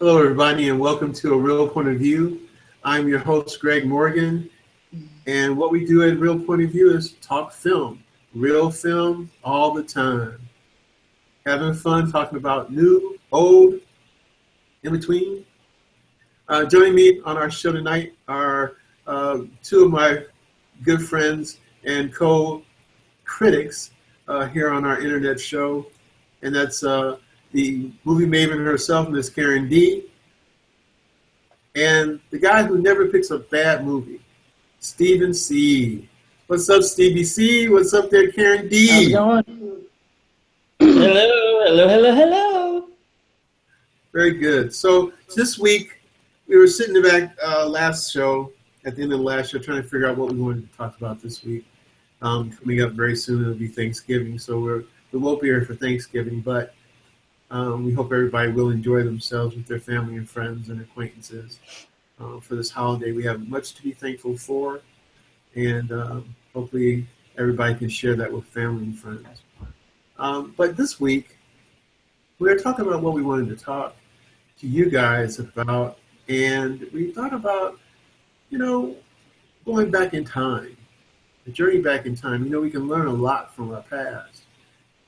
Hello, everybody, and welcome to A Real Point of View. I'm your host, Greg Morgan, and what we do at Real Point of View is talk film, real film all the time. Having fun talking about new, old, in between. Joining me on our show tonight are two of my good friends and co-critics here on our internet show, and that's the movie maven herself, Miss Karen D., and the guy who never picks a bad movie, Stephen C. What's up, Stevie C? What's up there, Karen D? How's it going? Hello. Very good. So this week, we were sitting back last show, at the end of the last show, trying to figure out what we wanted to talk about this week. Coming up very soon, it'll be Thanksgiving, so we won't be here for Thanksgiving, but we hope everybody will enjoy themselves with their family and friends and acquaintances for this holiday. We have much to be thankful for, and hopefully everybody can share that with family and friends. But this week, we were talking about what we wanted to talk to you guys about, and we thought about, going back in time, the journey back in time. We can learn a lot from our past.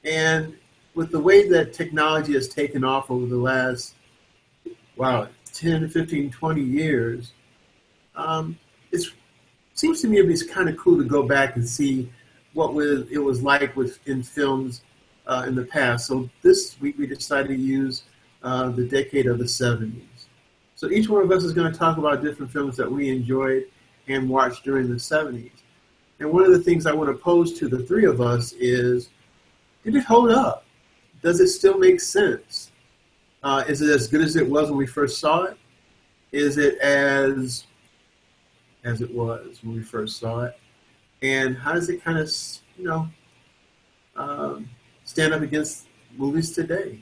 And with the way that technology has taken off over the last, 10, 15, 20 years, it seems to me it'd be kind of cool to go back and see what it was like in films in the past. So this week we decided to use the decade of the 70s. So each one of us is going to talk about different films that we enjoyed and watched during the 70s. And one of the things I want to pose to the three of us is, did it hold up? Does it still make sense? Is it as good as it was when we first saw it? Is it as it was when we first saw it? And how does it kind of, stand up against movies today?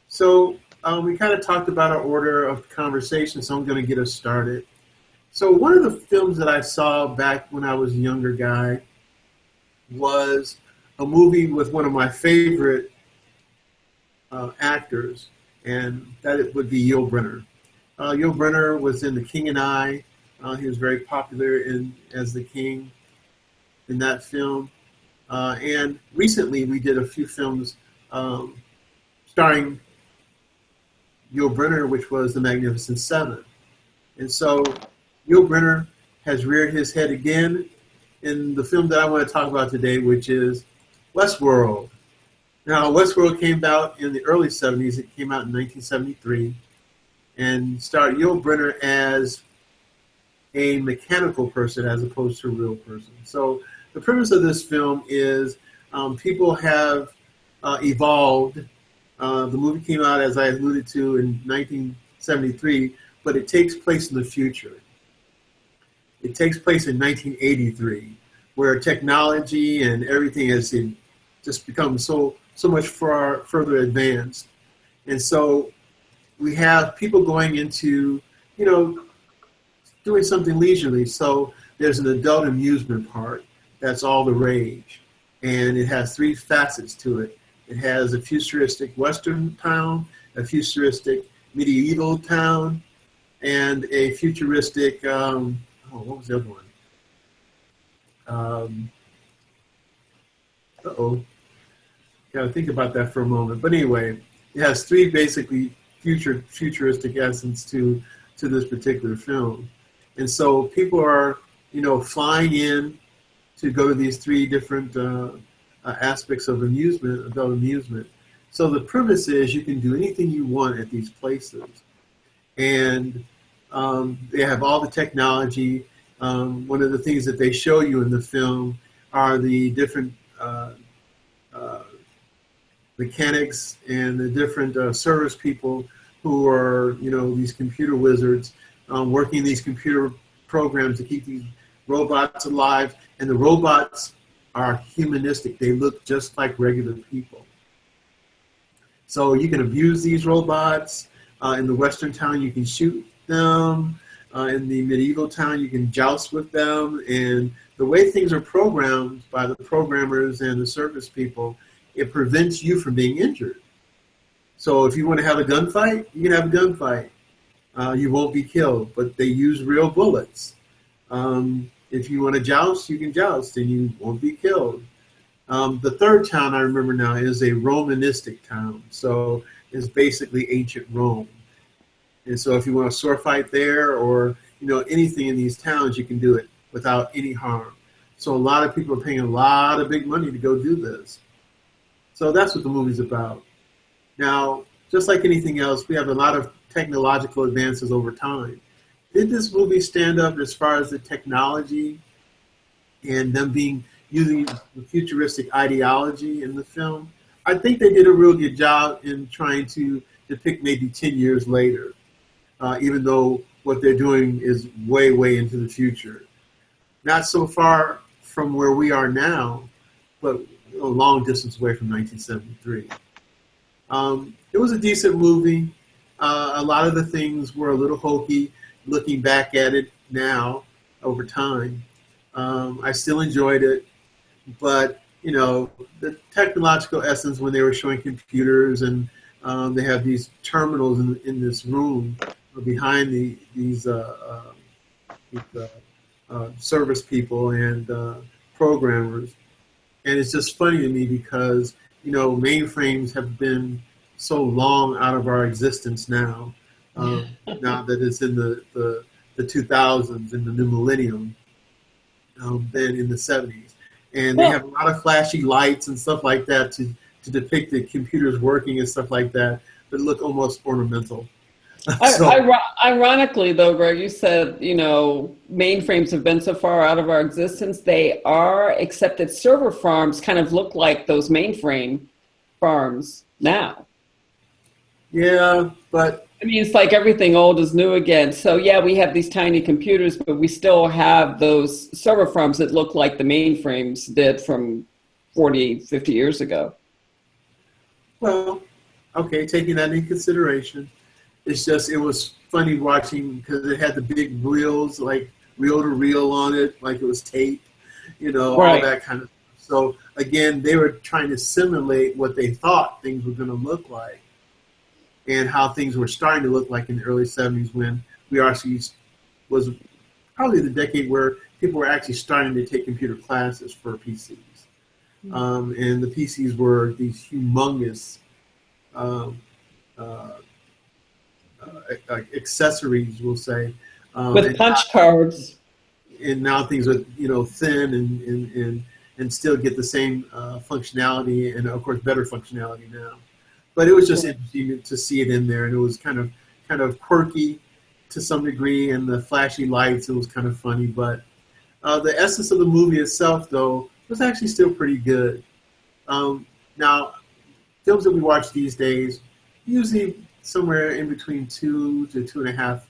So we kind of talked about our order of conversation, so I'm going to get us started. So one of the films that I saw back when I was a younger guy was a movie with one of my favorite actors, and that would be Yul Brynner. Yul Brynner was in The King and I. He was very popular as the King in that film. And recently we did a few films starring Yul Brynner, which was The Magnificent Seven. And so Yul Brynner has reared his head again in the film that I want to talk about today, which is Westworld. Now, Westworld came out in the early 70s. It came out in 1973 and starred Yul Brynner as a mechanical person as opposed to a real person. So the premise of this film is people have evolved. The movie came out, as I alluded to, in 1973, but it takes place in the future. It takes place in 1983, where technology and everything has just become so much further advanced. And so we have people going into, doing something leisurely. So there's an adult amusement part. That's all the rage. And it has three facets to it. It has a futuristic Western town, a futuristic medieval town, and a futuristic, what was the other one? Gotta think about that for a moment. But anyway, it has three basically futuristic essence to this particular film. And so people are, flying in to go to these three different aspects of adult amusement. So the premise is you can do anything you want at these places. And they have all the technology. One of the things that they show you in the film are the different mechanics and the different service people who are, these computer wizards working these computer programs to keep these robots alive. And the robots are humanistic. They look just like regular people. So you can abuse these robots. In the Western town, you can shoot them. In the medieval town, you can joust with them. And the way things are programmed by the programmers and the service people, it prevents you from being injured. So if you want to have a gunfight, you can have a gunfight. You won't be killed, but they use real bullets. If you want to joust, you can joust and you won't be killed. The third town I remember now is a Romanistic town. So it's basically ancient Rome. And so if you want a sword fight there or anything in these towns, you can do it without any harm. So a lot of people are paying a lot of big money to go do this. So that's what the movie's about. Now, just like anything else, we have a lot of technological advances over time. Did this movie stand up as far as the technology and them using the futuristic ideology in the film? I think they did a real good job in trying to depict maybe 10 years later, even though what they're doing is way, way into the future. Not so far from where we are now, but a long distance away from 1973. It was a decent movie. A lot of the things were a little hokey looking back at it now over time. I still enjoyed it, but the technological essence when they were showing computers and they have these terminals in this room behind these service people and programmers. And it's just funny to me because, mainframes have been so long out of our existence now, now that it's in the 2000s, in the new millennium, than in the 70s. And they have a lot of flashy lights and stuff like that to depict the computers working and stuff like that, but look almost ornamental. Ironically, though, Greg, you said, mainframes have been so far out of our existence. They are, except that server farms kind of look like those mainframe farms now. Yeah, but I mean, it's like everything old is new again. So, yeah, we have these tiny computers, but we still have those server farms that look like the mainframes did from 40, 50 years ago. Well, okay, taking that into consideration. It's just, it was funny watching because it had the big wheels, like reel to reel on it, like it was tape, Right. all that kind of stuff. So again, they were trying to simulate what they thought things were going to look like and how things were starting to look like in the early 70s when we actually was probably the decade where people were actually starting to take computer classes for PCs. And the PCs were these humongous accessories, we'll say, With punch cards. and now things are thin and still get the same functionality and of course better functionality now. But it was just interesting to see it in there, and it was kind of quirky to some degree, and the flashy lights, it was kind of funny. But the essence of the movie itself, though, was actually still pretty good. Now, films that we watch these days usually somewhere in between 2 to 2.5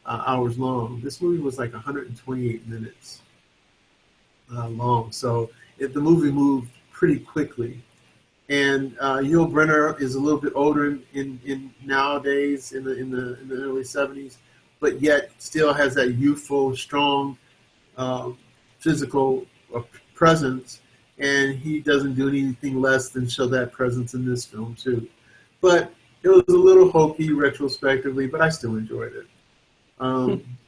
hours long. This movie was like 128 minutes long, so the movie moved pretty quickly. And Yul Brynner is a little bit older in nowadays in the early 70s, but yet still has that youthful, strong physical presence, and he doesn't do anything less than show that presence in this film too. But it was a little hokey retrospectively, but I still enjoyed it.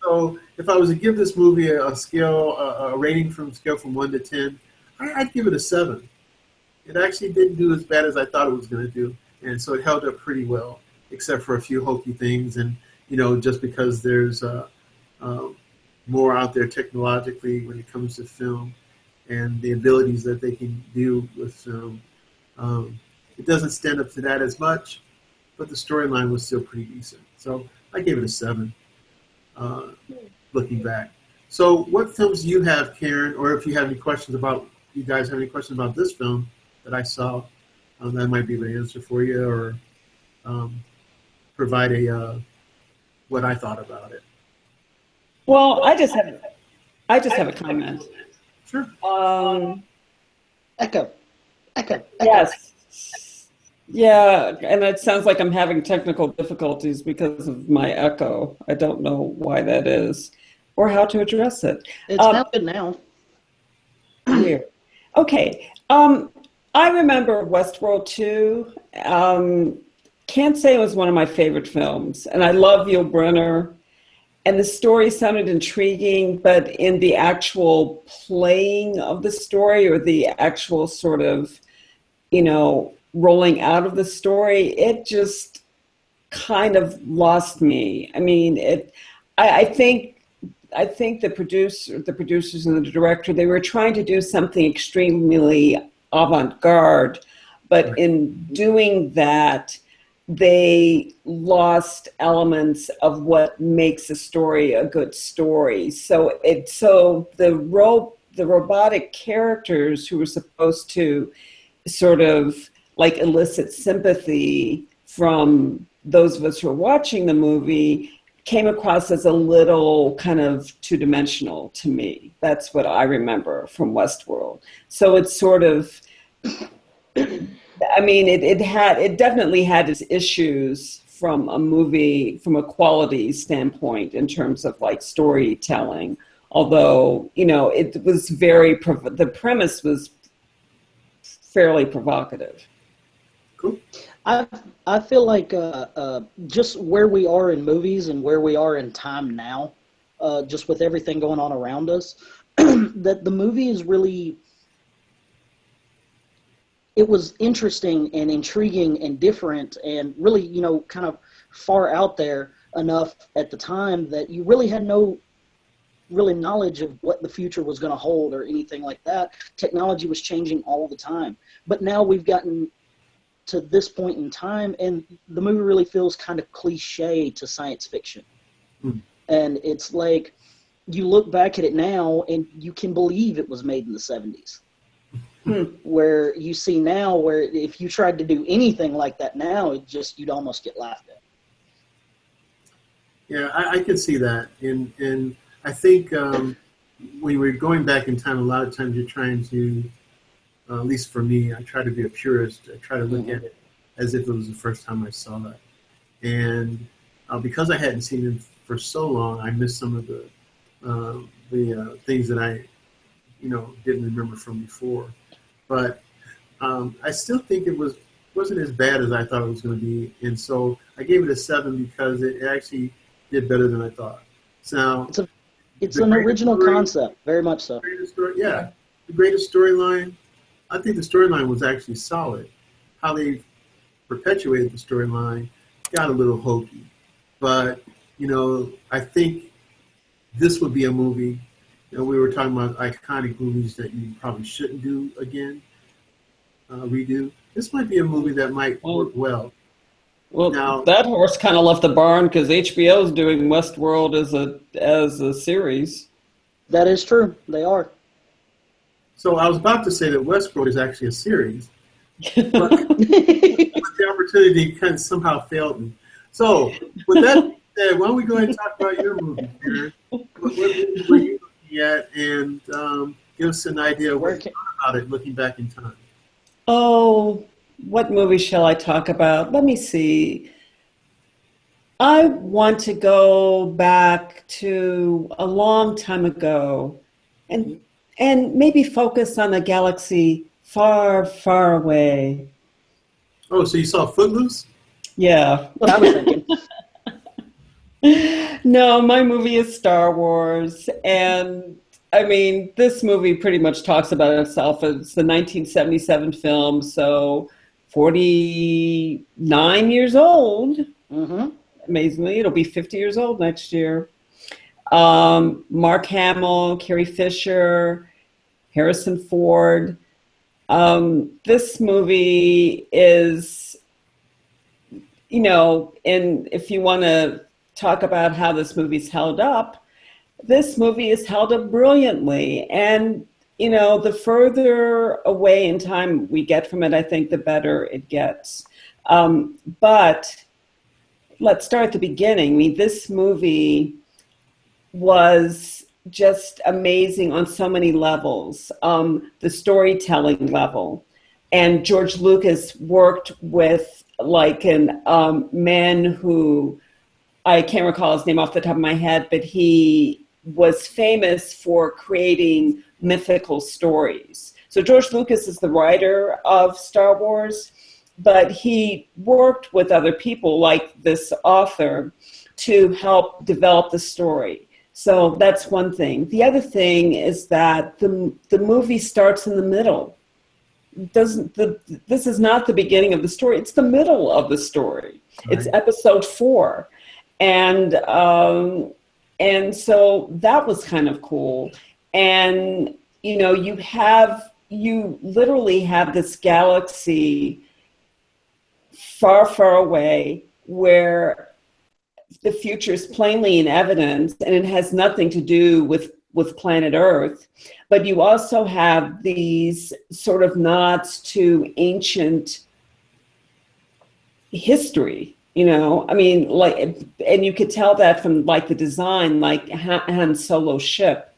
So if I was to give this movie a rating from scale from 1 to 10, I'd give it a 7. It actually didn't do as bad as I thought it was going to do, and so it held up pretty well, except for a few hokey things, and just because there's more out there technologically when it comes to film and the abilities that they can do with film. It doesn't stand up to that as much, but the storyline was still pretty decent. So I gave it a 7, looking back. So what films do you have, Karen, or if you have any questions about, you guys have any questions about this film that I saw, that might be the answer for you, or provide what I thought about it. Well, I just have a comment. Sure. Echo. Yes. Yeah, and it sounds like I'm having technical difficulties because of my echo. I don't know why that is or how to address it. It's not good now. Weird. Okay. I remember Westworld 2. can't say it was one of my favorite films. And I love Yul Brynner. And the story sounded intriguing, but in the actual playing of the story, or the actual sort of, rolling out of the story, it just kind of lost me. I mean, I think the producers and the director, they were trying to do something extremely avant-garde, but in doing that, they lost elements of what makes a story a good story. So the robotic characters who were supposed to sort of like elicit sympathy from those of us who are watching the movie came across as a little kind of two-dimensional to me. That's what I remember from Westworld. So it's sort of, I mean, it definitely had its issues from a quality standpoint in terms of like storytelling. Although, it was the premise was fairly provocative. Cool. I feel like just where we are in movies and where we are in time now, just with everything going on around us, that the movie is really, it was interesting and intriguing and different and really, kind of far out there enough at the time that you really had no really knowledge of what the future was going to hold or anything like that. Technology was changing all the time. But now we've gotten to this point in time, and the movie really feels kind of cliche to science fiction. And it's like, you look back at it now and you can believe it was made in the 70s. Where you see now, where if you tried to do anything like that now, you'd almost get laughed at. Yeah, I can see that. And I think when we're going back in time, a lot of times you're trying to, at least for me, I try to be a purist. I try to look at it as if it was the first time I saw it. And because I hadn't seen it for so long, I missed some of the things that I, didn't remember from before. But I still think it wasn't as bad as I thought it was going to be. And so I gave it a 7 because it actually did better than I thought. So it's an original concept, very much so. The greatest storyline. I think the storyline was actually solid. How they perpetuated the storyline got a little hokey. But, I think this would be a movie, we were talking about iconic movies that you probably shouldn't do again, redo. This might be a movie that might work well. Well, now, that horse kind of left the barn because HBO is doing Westworld as a series. That is true. They are. So I was about to say that Westworld is actually a series, but the opportunity kind of somehow failed me. So with that said, why don't we go ahead and talk about your movie, Karen? What movie were you looking at, and give us an idea of what you thought about it looking back in time? Oh, what movie shall I talk about? Let me see. I want to go back to a long time ago and maybe focus on a galaxy far, far away. Oh, so you saw Footloose? Yeah. What I was thinking. No, my movie is Star Wars. And I mean, this movie pretty much talks about itself. It's the 1977 film, so 49 years old. Mm-hmm. Amazingly, it'll be 50 years old next year. Mark Hamill, Carrie Fisher, Harrison Ford. This movie is, and if you want to talk about how this movie's held up, this movie is held up brilliantly. And, the further away in time we get from it, I think the better it gets. But let's start at the beginning. I mean, this movie was just amazing on so many levels. The storytelling level. And George Lucas worked with like an man who, I can't recall his name off the top of my head, but he was famous for creating mythical stories. So George Lucas is the writer of Star Wars, but he worked with other people like this author to help develop the story. So that's one thing. The other thing is that the movie starts in the middle. This is not the beginning of the story. It's the middle of the story. Right. It's episode 4. And so that was kind of cool. And, you know, you literally have this galaxy far, far away where the future is plainly in evidence, and it has nothing to do with planet Earth. But you also have these sort of nods to ancient history, you know, I mean, like, and you could tell that from like the design, like Han Solo's ship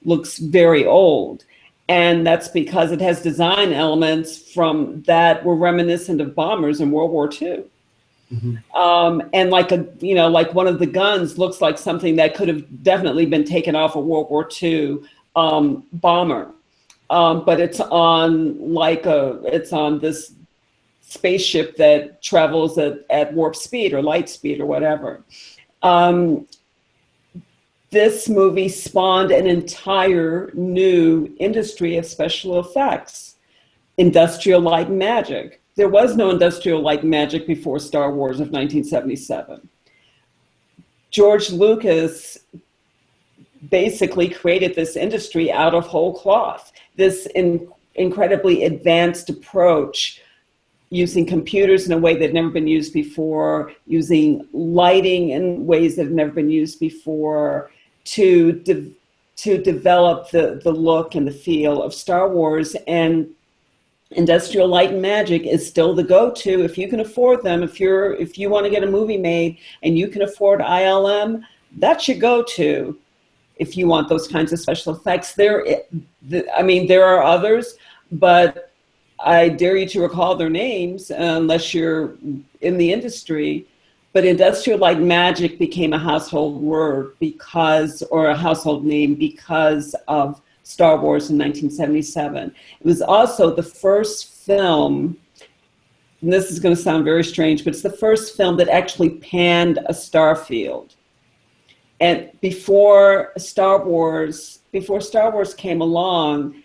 looks very old. And that's because it has design elements from that were reminiscent of bombers in World War II. Mm-hmm. And like like one of the guns looks like something that could have definitely been taken off a World War II bomber. But it's on this spaceship that travels at warp speed or light speed or whatever. This movie spawned an entire new industry of special effects, industrial light and magic. There was no industrial light and magic before Star Wars of 1977. George Lucas basically created this industry out of whole cloth, this incredibly advanced approach using computers in a way that had never been used before, using lighting in ways that had never been used before, to develop the look and the feel of Star Wars. And industrial light and magic is still the go-to if you can afford them. If you want to get a movie made and you can afford ILM, that's your go-to if you want those kinds of special effects. There are others, but I dare you to recall their names unless you're in the industry. But industrial light and magic became a household word or a household name because of Star Wars in 1977. It was also the first film, and this is going to sound very strange, but it's the first film that actually panned a star field. And before Star Wars came along,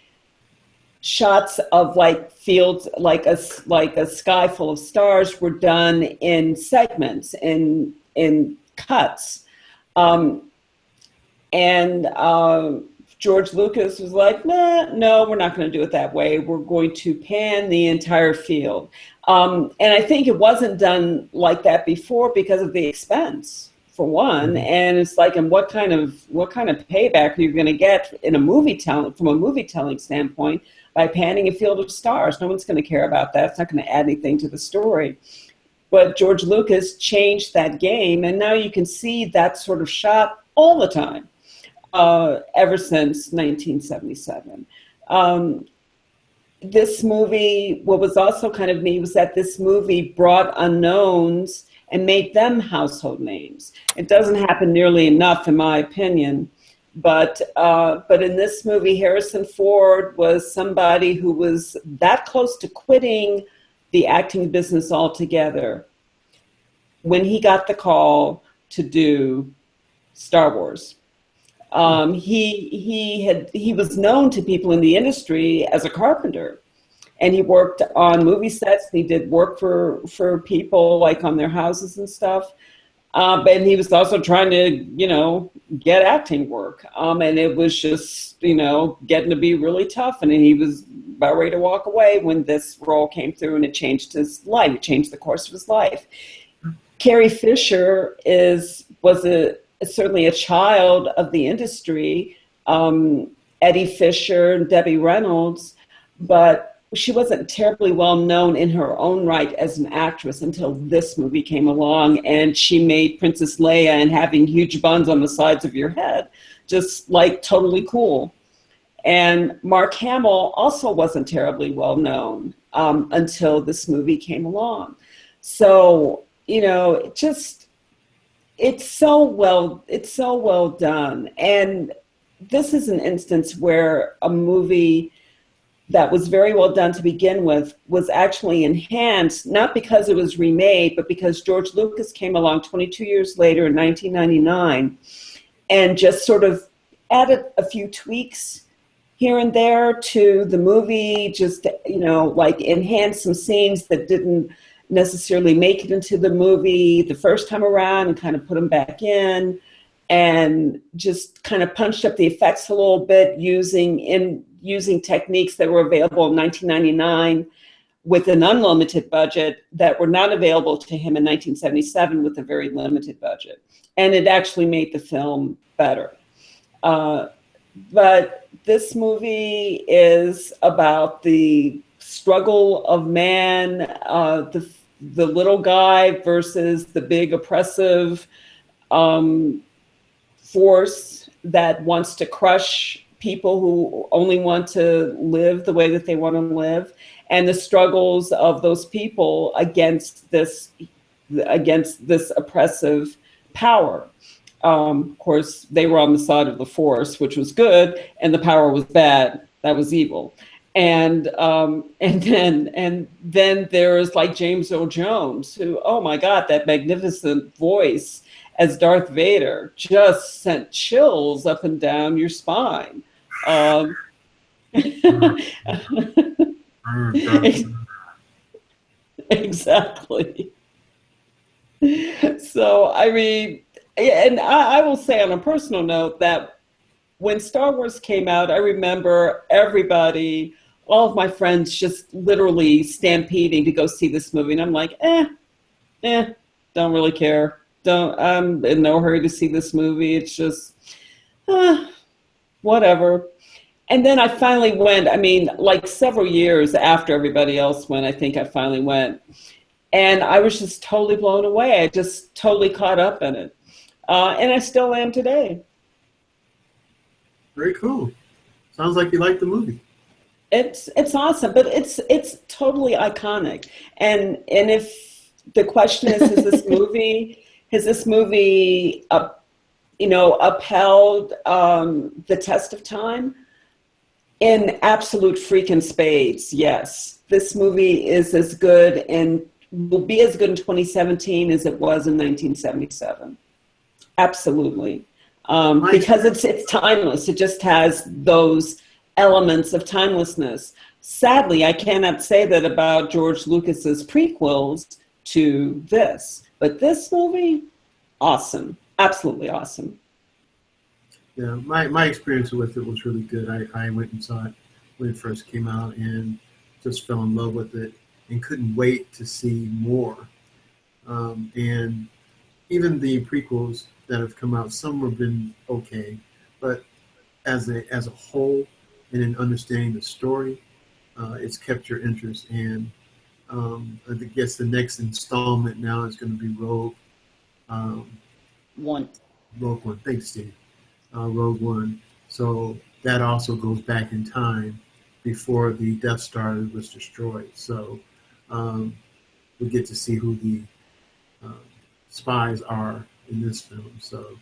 shots of like fields, like a sky full of stars, were done in segments, in cuts, George Lucas was like, no, we're not going to do it that way. We're going to pan the entire field. And I think it wasn't done like that before because of the expense, for one. And it's like, and what kind of payback are you going to get from a movie telling standpoint by panning a field of stars? No one's going to care about that. It's not going to add anything to the story. But George Lucas changed that game, and now you can see that sort of shot all the time. Ever since 1977. This movie, what was also kind of neat was that this movie brought unknowns and made them household names. It doesn't happen nearly enough, in my opinion, but in this movie, Harrison Ford was somebody who was that close to quitting the acting business altogether when he got the call to do Star Wars. He was known to people in the industry as a carpenter, and he worked on movie sets. He did work for people like on their houses and stuff. And he was also trying to, get acting work. And it was just, getting to be really tough. And he was about ready to walk away when this role came through, and it changed his life. It changed the course of his life. Carrie Fisher was certainly a child of the industry, Eddie Fisher and Debbie Reynolds, but she wasn't terribly well known in her own right as an actress until this movie came along, and she made Princess Leia and having huge buns on the sides of your head just like totally cool. And Mark Hamill also wasn't terribly well known until this movie came along. So, it's so well done. And this is an instance where a movie that was very well done to begin with was actually enhanced, not because it was remade, but because George Lucas came along 22 years later in 1999 and just sort of added a few tweaks here and there to the movie, just, like enhance some scenes that didn't necessarily make it into the movie the first time around and kind of put them back in, and just kind of punched up the effects a little bit using techniques that were available in 1999 with an unlimited budget that were not available to him in 1977 with a very limited budget. And it actually made the film better. But this movie is about the struggle of man, the little guy versus the big oppressive force that wants to crush people who only want to live the way that they want to live, and the struggles of those people against this oppressive power. Of course, they were on the side of the force, which was good, and the power was bad. That was evil. And then there's like James Earl Jones, who, oh my God, that magnificent voice as Darth Vader just sent chills up and down your spine. Exactly. So, I mean, and I will say on a personal note that when Star Wars came out, I remember everybody, all of my friends just literally stampeding to go see this movie. And I'm like, don't really care. I'm in no hurry to see this movie. It's just, whatever. And then I finally went, I mean, like several years after everybody else went, I think I finally went. And I was just totally blown away. I just totally caught up in it. And I still am today. Very cool. Sounds like you like the movie. It's awesome, but it's totally iconic. And if the question is, has this movie upheld the test of time? In absolute freaking spades, yes. This movie is as good and will be as good in 2017 as it was in 1977. Absolutely. Because it's timeless. It just has those elements of timelessness. Sadly, I cannot say that about George Lucas's prequels to this. But this movie, awesome. Absolutely awesome. Yeah, my experience with it was really good. I went and saw it when it first came out and just fell in love with it and couldn't wait to see more. And even the prequels that have come out, some have been okay, but as a whole, and in understanding the story, it's kept your interest. And I guess the next installment now is going to be Rogue One. Rogue One. Thanks, Steve. Rogue One. So that also goes back in time before the Death Star was destroyed. So we get to see who the spies are in this film. So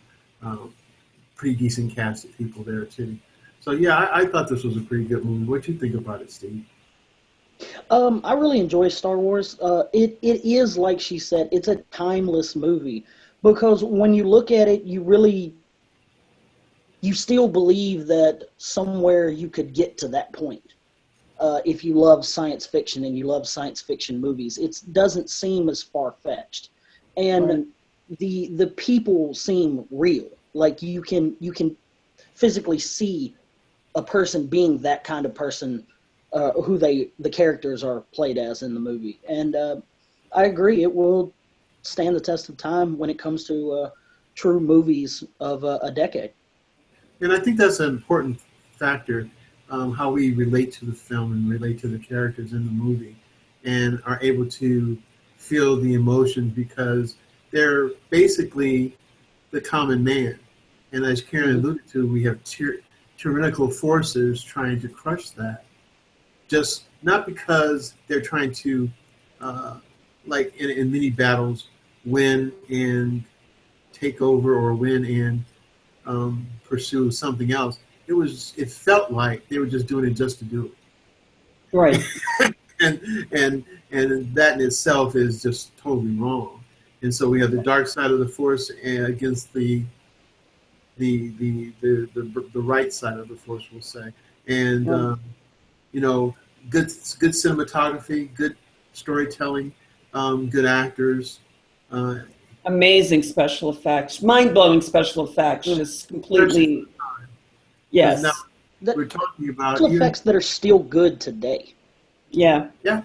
pretty decent cast of people there too. So yeah, I thought this was a pretty good movie. What do you think about it, Steve? I really enjoy Star Wars. It is, like she said, it's a timeless movie because when you look at it, you still believe that somewhere you could get to that point. If you love science fiction and you love science fiction movies, it doesn't seem as far-fetched. And the people seem real. Like you can physically see a person being that kind of person who the characters are played as in the movie. And I agree, it will stand the test of time when it comes to true movies of a decade. And I think that's an important factor, how we relate to the film and relate to the characters in the movie and are able to feel the emotions because they're basically the common man. And as Karen alluded to, we have tyrannical forces trying to crush that. Just not because they're trying to, like in many battles, win and take over or win and pursue something else. It felt like they were just doing it just to do it. Right. and and that in itself is just totally wrong. And so we have the dark side of the force against the right side of the force, we'll say. And Um, you know, good cinematography, good storytelling, good actors. Uh, Amazing special effects, mind-blowing special effects, mm, just Especially completely, because now yes. that we're talking about special even effects that are still good today. Yeah. yeah,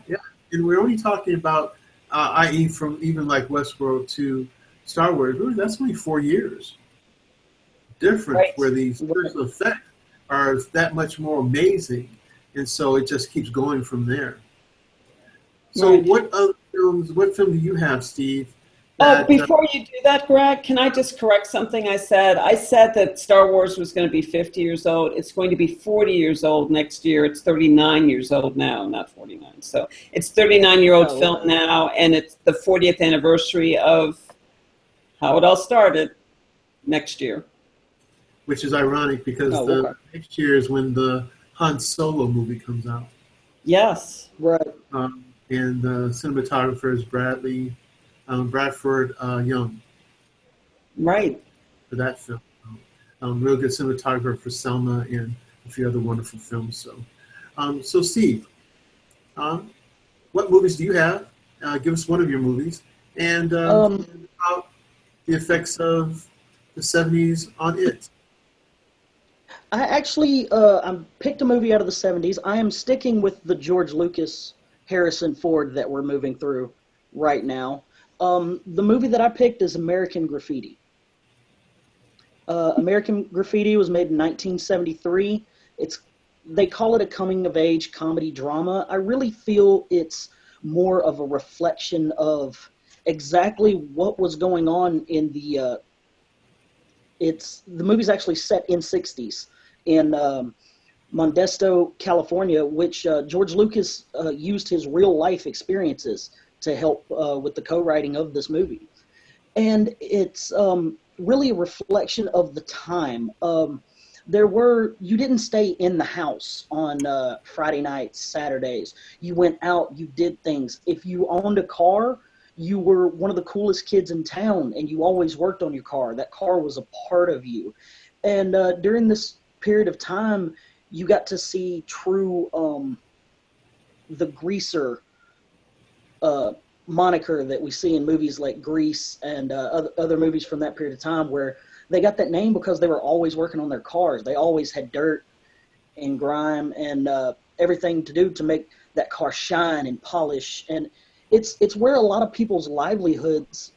and we're only talking about i.e. from even like Westworld to Star Wars. Really, that's only 4 years difference Right. where these Right. special effects are that much more amazing, and so it just keeps going from there. So, Right. what other films? What film do you have, Steve? Oh, That before you do that, Greg, can I just correct something I said? I said that Star Wars was going to be 50 years old. It's going to be 40 years old next year. It's 39 years old now, not 49. So it's 39-year-old Oh, film okay. now, and it's the 40th anniversary of how it all started next year. which is ironic because Oh, the okay. next year is when the Han Solo movie comes out, Yes. Right. and the cinematographer is Bradford Young Right. for that film. Real good cinematographer for Selma and a few other wonderful films. So Steve, um, what movies do you have? Give us one of your movies, and Um, about the effects of the '70s on it. I actually I picked a movie out of the 70s. I am sticking with the George Lucas Harrison Ford that we're moving through right now. The movie that I picked is American Graffiti. American Graffiti was made in 1973. It's They call it a coming of age comedy drama. I really feel it's more of a reflection of exactly what was going on in the movie's actually set in 60s in Modesto, California, which George Lucas used his real life experiences to help with the co-writing of this movie. And it's really a reflection of the time. You didn't stay in the house on Friday nights, Saturdays. You went out, you did things. If you owned a car, you were one of the coolest kids in town, and you always worked on your car. That car was a part of you. And during this period of time, you got to see true the greaser uh, moniker that we see in movies like Grease and other movies from that period of time, where they got that name because they were always working on their cars. They always had dirt and grime and everything to do to make that car shine and polish. And it's where a lot of people's livelihoods,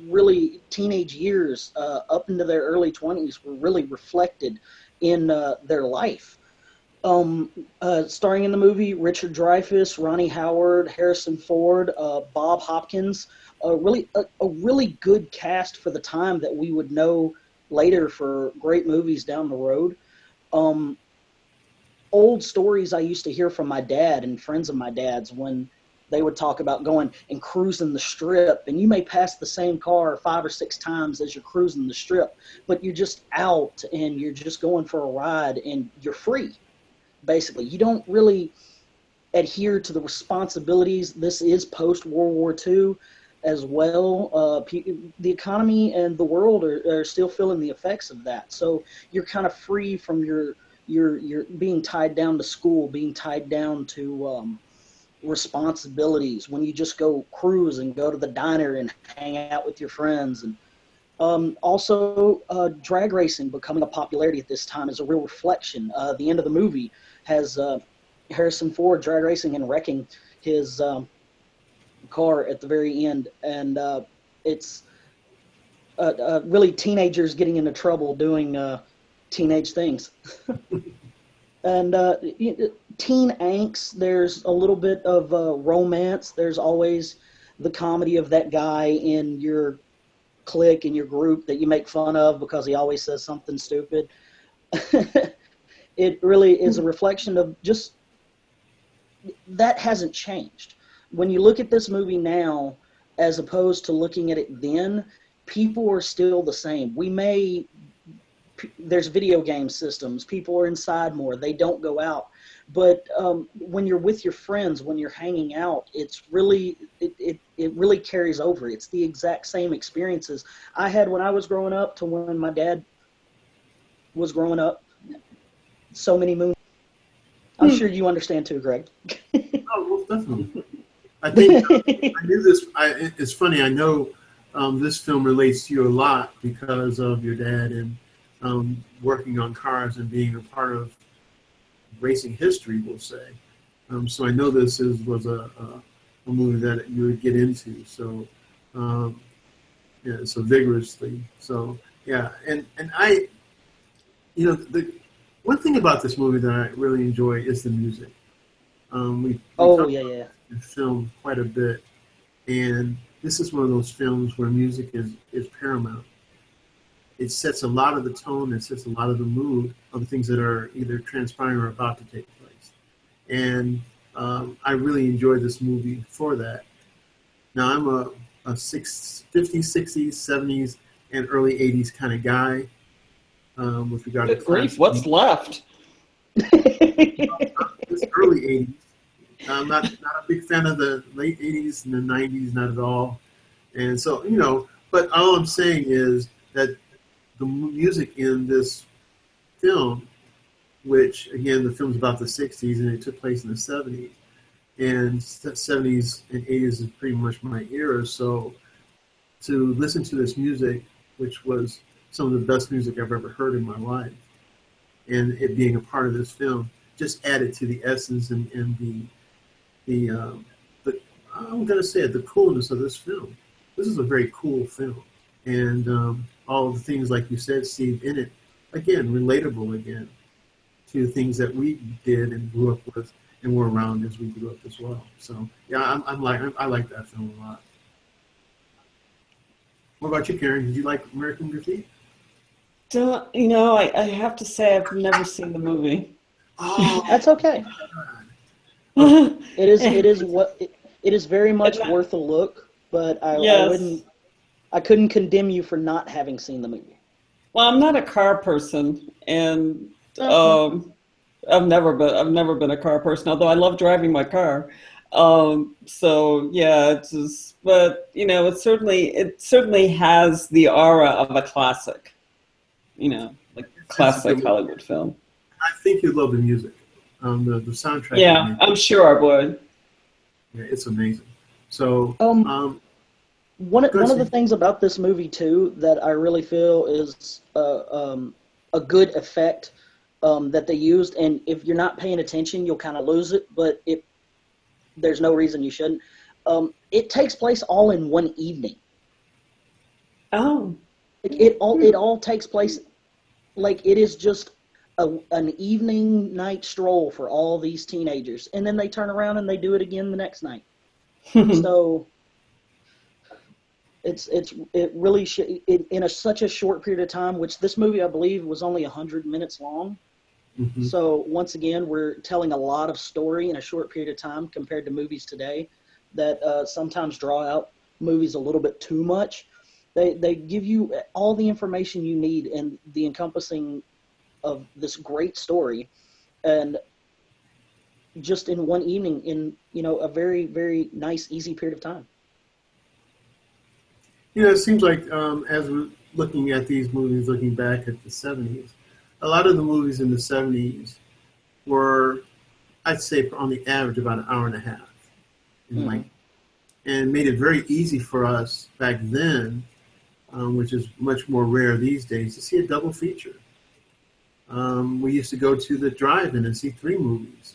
really teenage years up into their early 20s, were really reflected in their life. Starring in the movie, Richard Dreyfuss, Ronnie Howard, Harrison Ford, Bob Hopkins. A really good cast for the time that we would know later for great movies down the road. Um, Old stories I used to hear from my dad and friends of my dad's when they would talk about going and cruising the strip, and you may pass the same car 5 or 6 times as you're cruising the strip, but you're just out and you're just going for a ride and you're free. Basically, you don't really adhere to the responsibilities. This is post World War II as well. The economy and the world are still feeling the effects of that. So you're kind of free from your being tied down to school, being tied down to responsibilities. When you just go cruise and go to the diner and hang out with your friends. And also, drag racing becoming a popularity at this time is a real reflection. The end of the movie has Harrison Ford drag racing and wrecking his car at the very end, and it's really teenagers getting into trouble doing teenage things. And teen angst. There's a little bit of romance. There's always the comedy of that guy in your clique, in your group, that you make fun of because he always says something stupid. It really is a reflection of just that hasn't changed. When you look at this movie now, as opposed to looking at it then, people are still the same. There's video game systems. People are inside more. They don't go out. But when you're with your friends, when you're hanging out, it's really it really carries over. It's the exact same experiences I had when I was growing up to when my dad was growing up. So many moons. I'm sure you understand too, Greg. Oh, well, definitely. I think I knew this. It's funny. I know this film relates to you a lot because of your dad and working on cars and being a part of racing history, we'll say. So I know this was a movie that you would get into. So yeah, so vigorously. So yeah, and I, the one thing about this movie that I really enjoy is the music. We Oh talked yeah, about yeah. the film quite a bit, and this is one of those films where music is paramount. It sets a lot of the tone, it sets a lot of the mood of the things that are either transpiring or about to take place. And I really enjoyed this movie for that. Now, I'm a 50s, 60s, 70s, and early 80s kind of guy with regard to Good grief, classic what's music. left? It's early 80s. I'm not a big fan of the late 80s and the 90s, not at all. And so, but all I'm saying is that the music in this film, which again, the film's about the 60s and it took place in the 70s, and 70s and 80s is pretty much my era. So to listen to this music, which was some of the best music I've ever heard in my life, and it being a part of this film, just added to the essence and the I'm gonna say it, the coolness of this film. This is a very cool film, and all of the things like you said, Steve, in it, again, relatable again to things that we did and grew up with and were around as we grew up as well. So yeah, I like that film a lot. What about you, Karen? Did you like American Graffiti? I have to say I've never seen the movie. Oh, That's okay. God. Okay. It is very much worth a look, but Yes. I couldn't condemn you for not having seen the movie. Well, I'm not a car person, and Okay. I've never been a car person, although I love driving my car. So yeah, it's just, but it certainly has the aura of a classic, like It's a good classic one. Hollywood film. I think you love the music. The soundtrack is Yeah, amazing. I'm sure I would. Yeah, it's amazing. So, Um, go one ahead, of the Steve. things about this movie too that I really feel is a good effect that they used, and if you're not paying attention, you'll kind of lose it. But there's no reason you shouldn't. It takes place all in one evening. Oh, It all takes place like it is just an evening night stroll for all these teenagers, and then they turn around and they do it again the next night. So it really in such a short period of time, which this movie I believe was only 100 minutes long. Hmm. So once again, we're telling a lot of story in a short period of time compared to movies today that sometimes draw out movies a little bit too much. They give you all the information you need and the encompassing of this great story, and just in one evening in a very very nice easy period of time. It seems like as we're looking at these movies, looking back at the 70s, a lot of the movies in the 70s were, I'd say, on the average, about an hour and a half in Hmm. length, and made it very easy for us back then, which is much more rare these days, to see a double feature. We used to go to the drive-in and see 3 movies.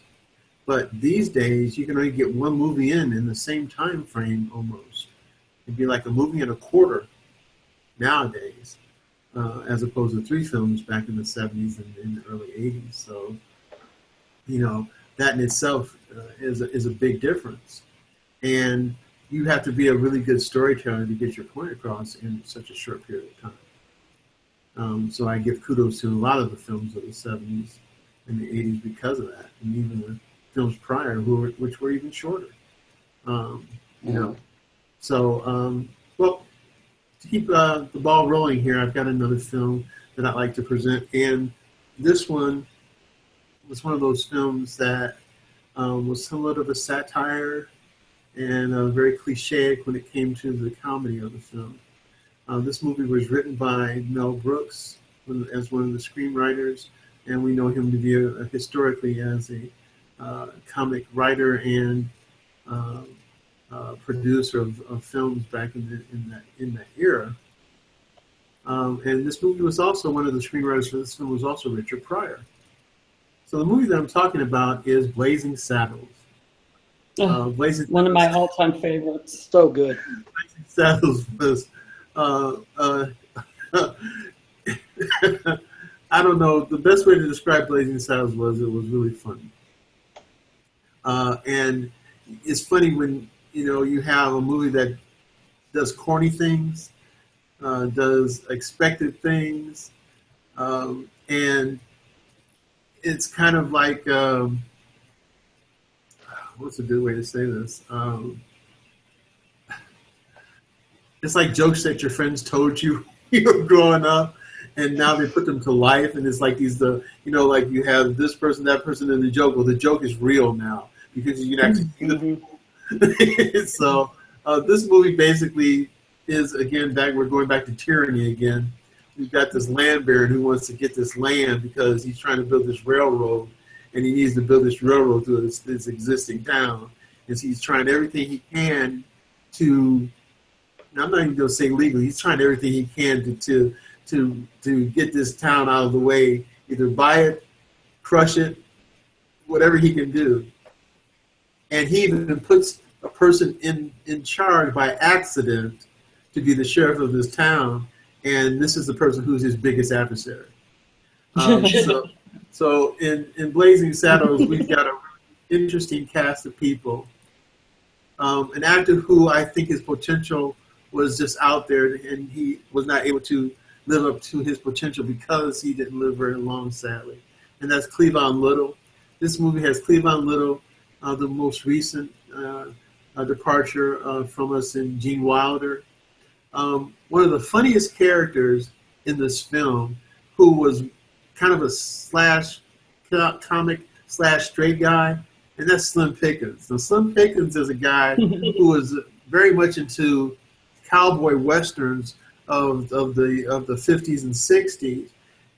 But these days, you can only get one movie in the same time frame almost. It'd be like a movie and a quarter nowadays, as opposed to 3 films back in the 70s and in the early 80s. So, that in itself is a big difference. And you have to be a really good storyteller to get your point across in such a short period of time. So I give kudos to a lot of the films of the 70s and the 80s because of that, and even the films prior, which were even shorter. Um, you Hmm. know, so well, to keep the ball rolling here, I've got another film that I'd like to present, and this one was one of those films that was somewhat of a satire and very cliche when it came to the comedy of the film. This movie was written by Mel Brooks as one of the screenwriters, and we know him to be historically as a comic writer and uh, producer of films back in that era. And this movie was also one of the screenwriters for this film was also Richard Pryor. So the movie that I'm talking about is Blazing Saddles. One of my all-time favorites. So good. Blazing Saddles was, I don't know, the best way to describe Blazing Saddles was it was really funny. And it's funny when, you have a movie that does corny things, does expected things, and it's kind of like, what's a good way to say this? It's like jokes that your friends told you growing up, and now they put them to life, and it's like like you have this person, that person in the joke. Well, the joke is real now because you can actually see the So this movie basically is, again, we're going back to tyranny again. We've got this land baron who wants to get this land because he's trying to build this railroad, and he needs to build this railroad through this existing town. And so he's trying everything he can to, I'm not even going to say legally, he's trying everything he can to get this town out of the way, either buy it, crush it, whatever he can do. And he even puts a person in charge by accident to be the sheriff of this town, and this is the person who's his biggest adversary. So in Blazing Saddles, we've got an interesting cast of people. An actor who I think his potential was just out there, and he was not able to live up to his potential because he didn't live very long, sadly. And that's Cleavon Little. This movie has Cleavon Little, the most recent departure from us in Gene Wilder. One of the funniest characters in this film, who was kind of a comic / straight guy, and that's Slim Pickens. Now, Slim Pickens is a guy who was very much into cowboy westerns of the 50s and 60s,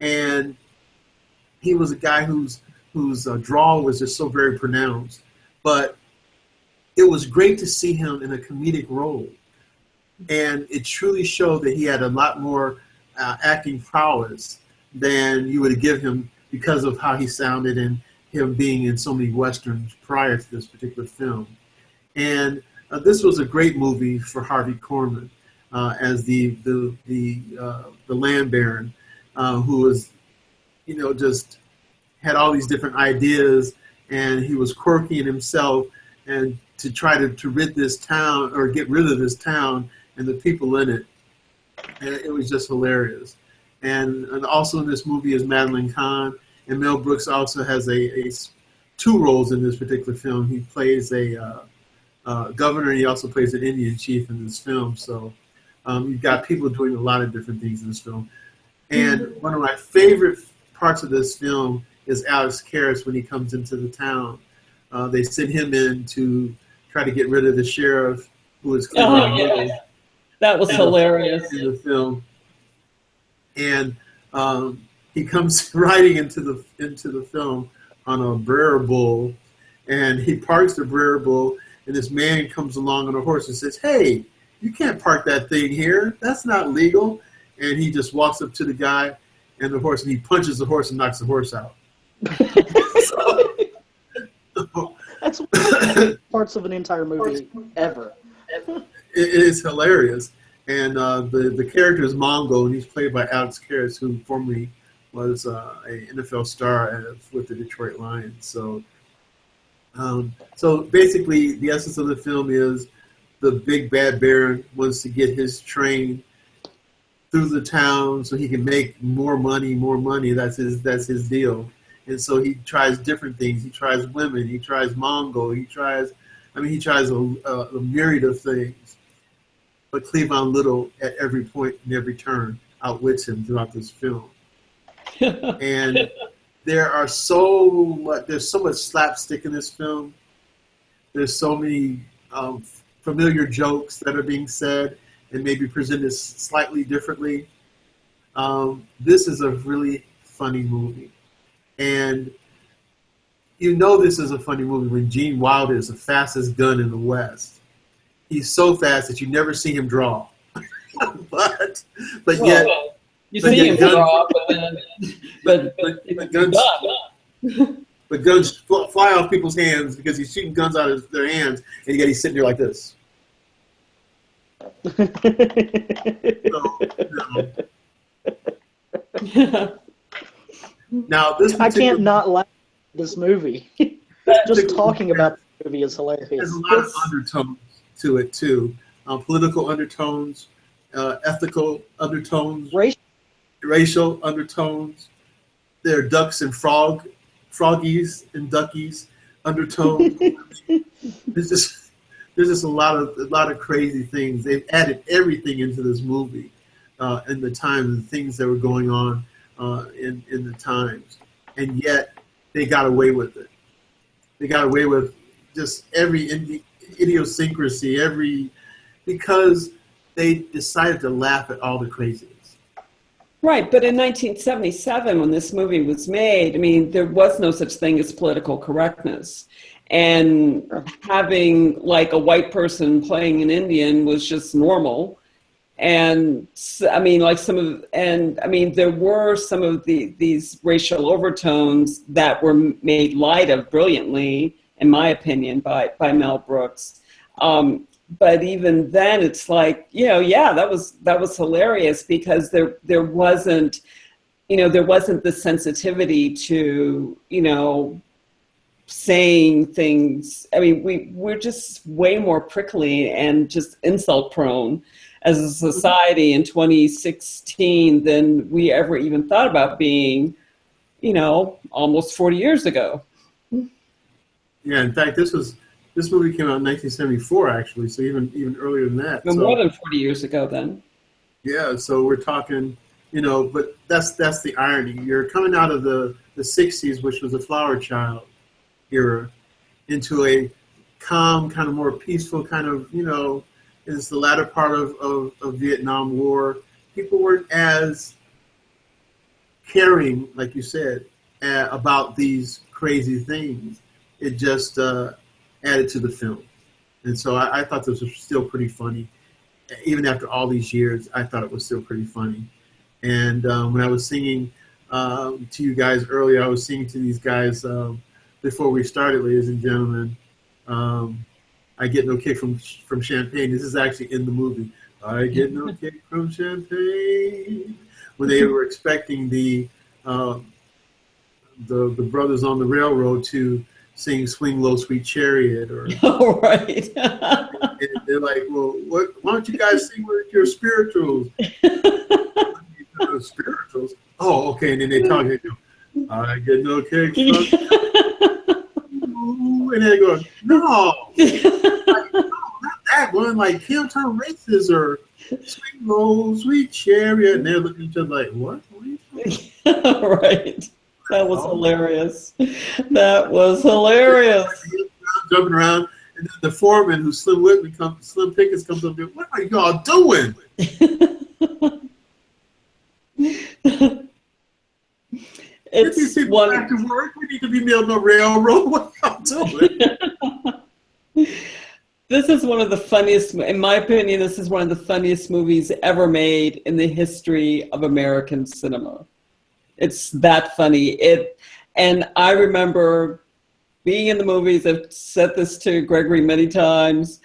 and he was a guy whose drawl was just so very pronounced. But it was great to see him in a comedic role, and it truly showed that he had a lot more acting prowess than you would give him because of how he sounded and him being in so many westerns prior to this particular film. And this was a great movie for Harvey Korman as the land baron, who was, just had all these different ideas, and he was quirky in himself, and to try to rid this town or get rid of this town and the people in it. And it was just hilarious. And also in this movie is Madeline Kahn, and Mel Brooks also has two roles in this particular film. He plays a governor, and he also plays an Indian chief in this film. So you've got people doing a lot of different things in this film. And one of my favorite parts of this film is Alex Karras when he comes into the town. They send him in to try to get rid of the sheriff, who is Cleveland. That was hilarious in the film. And he comes riding into the film on a Breyer bull, and he parks the Breyer bull, and this man comes along on a horse and says, "Hey, you can't park that thing here. That's not legal." And he just walks up to the guy and the horse, and he punches the horse and knocks the horse out. That's one of the best parts of an entire movie ever. It is hilarious. And the character is Mongo, and he's played by Alex Karras, who formerly was an NFL star with the Detroit Lions. So basically, the essence of the film is the big bad baron wants to get his train through the town so he can make more money. That's his deal. And so he tries different things. He tries women. He tries Mongo. He tries a myriad of things. But Cleavon Little, at every point and every turn, outwits him throughout this film. And there's so much slapstick in this film. There's so many familiar jokes that are being said and maybe presented slightly differently. This is a really funny movie. And you know this is a funny movie when Gene Wilder is the fastest gun in the West. He's so fast that you never see him draw. but yet... You see him draw, but guns, but guns fly off people's hands because he's shooting guns out of their hands, and yet he's sitting there like this. Now this I can't not like this movie. Just talking about this movie is hilarious. There's a lot of undertones to it too, political undertones, ethical undertones, racial undertones. There are ducks and froggies and duckies undertones. There's just a lot of crazy things. They've added everything into this movie in the time, the things that were going on in the times, and yet they got away with it. They got away with just every idiosyncrasy, because they decided to laugh at all the craziness. Right, but in 1977, when this movie was made, I mean, there was no such thing as political correctness. And having like a white person playing an Indian was just normal. And I mean, there were some of these racial overtones that were made light of brilliantly, in my opinion, by Mel Brooks. But even then, it's like, that was hilarious, because there wasn't the sensitivity to, saying things. I mean, we're just way more prickly and just insult prone as a society in 2016 than we ever even thought about being, almost 40 years ago. Yeah, in fact, this movie came out in 1974, actually, so even earlier than that. So, more than 40 years ago, then. Yeah, so we're talking, but that's the irony. You're coming out of the 60s, which was the Flower Child era, into a calm, kind of more peaceful kind of, it's the latter part of Vietnam War. People weren't as caring, like you said, about these crazy things. It just added to the film. And so I thought this was still pretty funny. Even after all these years, I thought it was still pretty funny. And when I was singing to you guys earlier, I was singing to these guys before we started, ladies and gentlemen. I get no kick from champagne. This is actually in the movie. I get no kick from champagne. When they were expecting the brothers on the railroad to sing "Swing Low, Sweet Chariot," or right. And they're like, "Well, why don't you guys sing with your spirituals?" Spirituals. Oh, okay. And then they talk. They go, "I get no kick from." And they go, "No, not that one. Like, Kim Turn Races or Swing Low, Sweet Chariot." And they're looking at each other like, "What? What are you talking about?" Right. That was hilarious. That was hilarious. Jumping around, and then the foreman, who's Slim Pickens, comes up there. What are y'all doing? Get these people back to work. We need to be on the railroad. What are y'all doing? This is one of the funniest, in my opinion, this is one of the funniest movies ever made in the history of American cinema. It's that funny. And I remember being in the movies. I've said this to Gregory many times.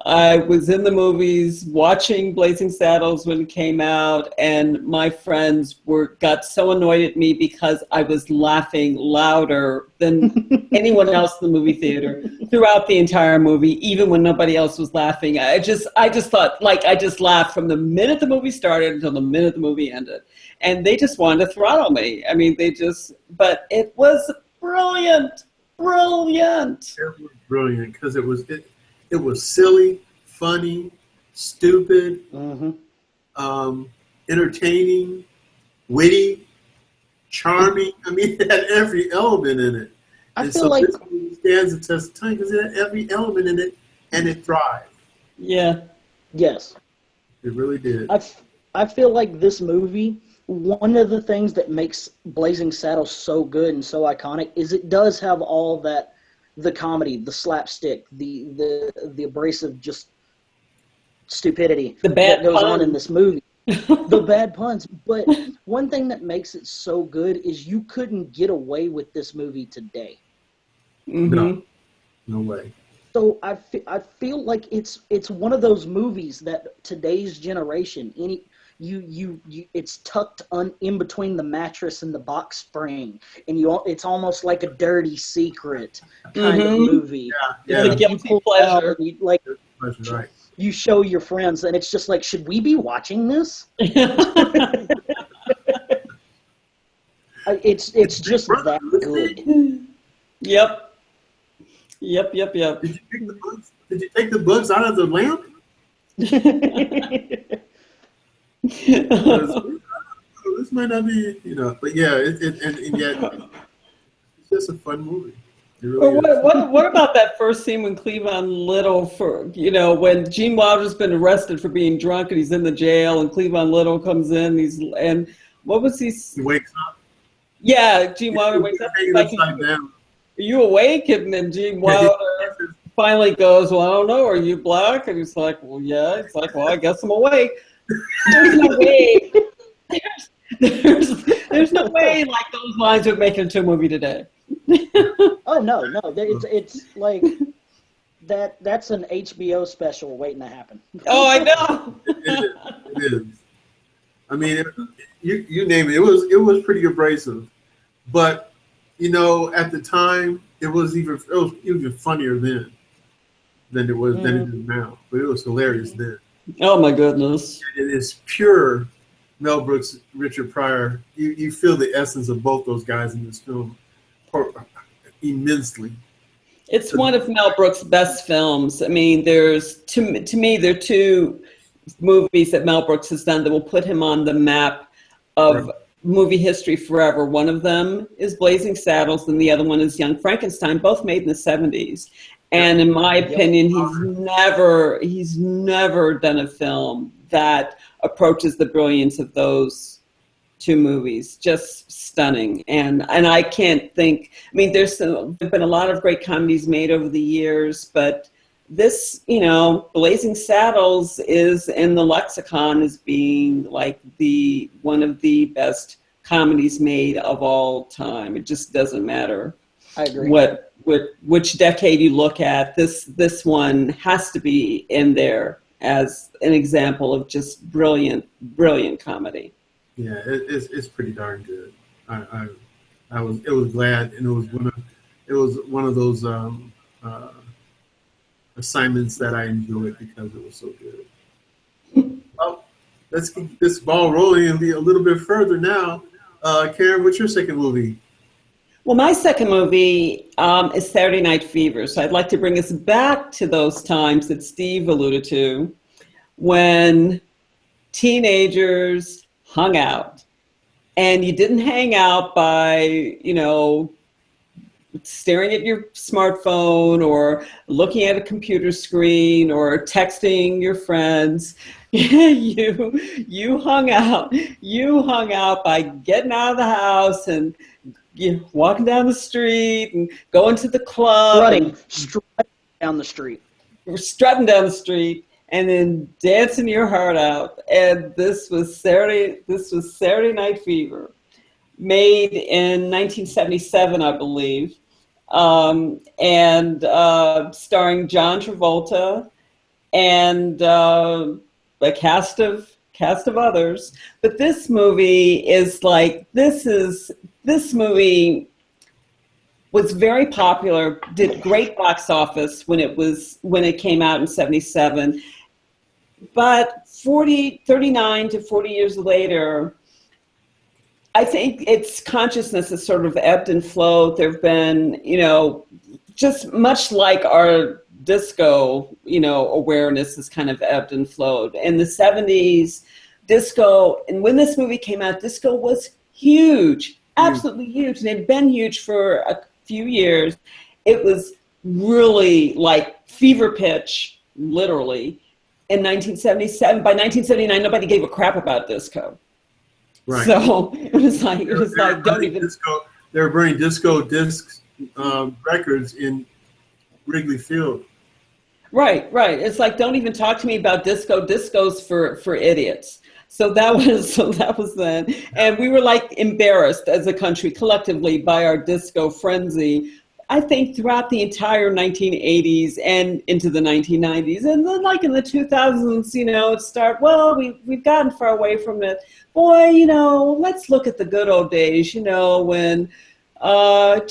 I was in the movies watching Blazing Saddles when it came out, and my friends got so annoyed at me because I was laughing louder than anyone else in the movie theater throughout the entire movie, even when nobody else was laughing. I just thought, like, I just laughed from the minute the movie started until the minute the movie ended. And they just wanted to throttle me. I mean, but it was brilliant. Brilliant. It was brilliant because it was silly, funny, stupid, entertaining, witty, charming. I mean, it had every element in it. I And feel so like this movie stands the test of time because it had every element in it, and it thrived. Yeah. yes. It really did. I feel like this movie, one of the things that makes Blazing Saddles so good and so iconic is it does have all that, the comedy, the slapstick, the abrasive just stupidity The bad that goes on in puns. this movie. The bad puns. But one thing that makes it so good is you couldn't get away with this movie today. Mm-hmm. No way. So I feel like it's one of those movies that today's generation, it's tucked in between the mattress and the box spring, and it's almost like a dirty secret kind of movie. Yeah. The Like, guilty you pull pleasure. out and you, That's right. you show your friends, and it's just like, should we be watching this? It's just that good. Yep. Yep. Did you take the bugs out of the lamp? This might not be, but yeah, and yet it's just a fun movie. It really Well, is. what about that first scene when Cleavon Little, when Gene Wilder's been arrested for being drunk and he's in the jail, and Cleavon Little comes in, and what was he? He wakes up. Yeah, Gene Wilder wakes up. Hanging Like, upside down. are you awake? And then Gene Wilder finally goes, well, I don't know. Are you black? And he's like, well, yeah. It's like, well, I guess I'm awake. There's no way. There's no way like those lines would make it into a movie today. Oh no, it's like that's an HBO special waiting to happen. Oh, I know. It is. I mean, you name it. It was pretty abrasive, but at the time it was even funnier then than it is now. But it was hilarious then. Oh my goodness. It is pure Mel Brooks, Richard Pryor. You feel the essence of both those guys in this film immensely. It's one of Mel Brooks' best films. I mean, to me, there are two movies that Mel Brooks has done that will put him on the map of movie history forever. One of them is Blazing Saddles, and the other one is Young Frankenstein, both made in the 70s. And in my opinion, he's never done a film that approaches the brilliance of those two movies. Just stunning. And I can't think, I mean, there've been a lot of great comedies made over the years, but this, Blazing Saddles is in the lexicon as being like one of the best comedies made of all time. It just doesn't matter. I agree. Which decade you look at, this one has to be in there as an example of just brilliant comedy. Yeah, it's pretty darn good. It was glad, and it was one of those assignments that I enjoyed because it was so good. Well, let's keep this ball rolling and be a little bit further now. Karen, what's your second movie? Well, my second movie is Saturday Night Fever. So I'd like to bring us back to those times that Steve alluded to when teenagers hung out. And you didn't hang out by, staring at your smartphone or looking at a computer screen or texting your friends. You hung out by getting out of the house and walking down the street and going to the club. Strutting down the street. Strutting down the street and then dancing your heart out. And this was Saturday Night Fever, made in 1977, I believe, and starring John Travolta and a cast of others. But this movie is like, this movie was very popular, did great box office when it came out in 77. But 39 to 40 years later, I think its consciousness has sort of ebbed and flowed. There have been, just much like our disco, awareness has kind of ebbed and flowed. In the 70s, disco, and when this movie came out, disco was huge. absolutely huge. And it had been huge for a few years. It was really like fever pitch, literally, in 1977. By 1979, nobody gave a crap about disco. Right. So it was like don't even. They were burning disco discs, records in Wrigley Field. Right. It's like, don't even talk to me about disco. Disco's for idiots. So that was then, and we were like embarrassed as a country collectively by our disco frenzy. I think throughout the entire 1980s and into the 1990s, and then like in the 2000s, we've gotten far away from it. Boy, let's look at the good old days, when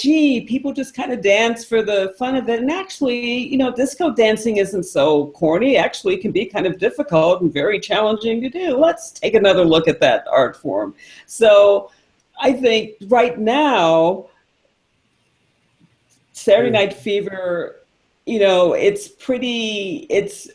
people just kind of dance for the fun of it. And actually, disco dancing isn't so corny. Actually, it can be kind of difficult and very challenging to do. Let's take another look at that art form. So I think right now, Saturday Night Fever, it's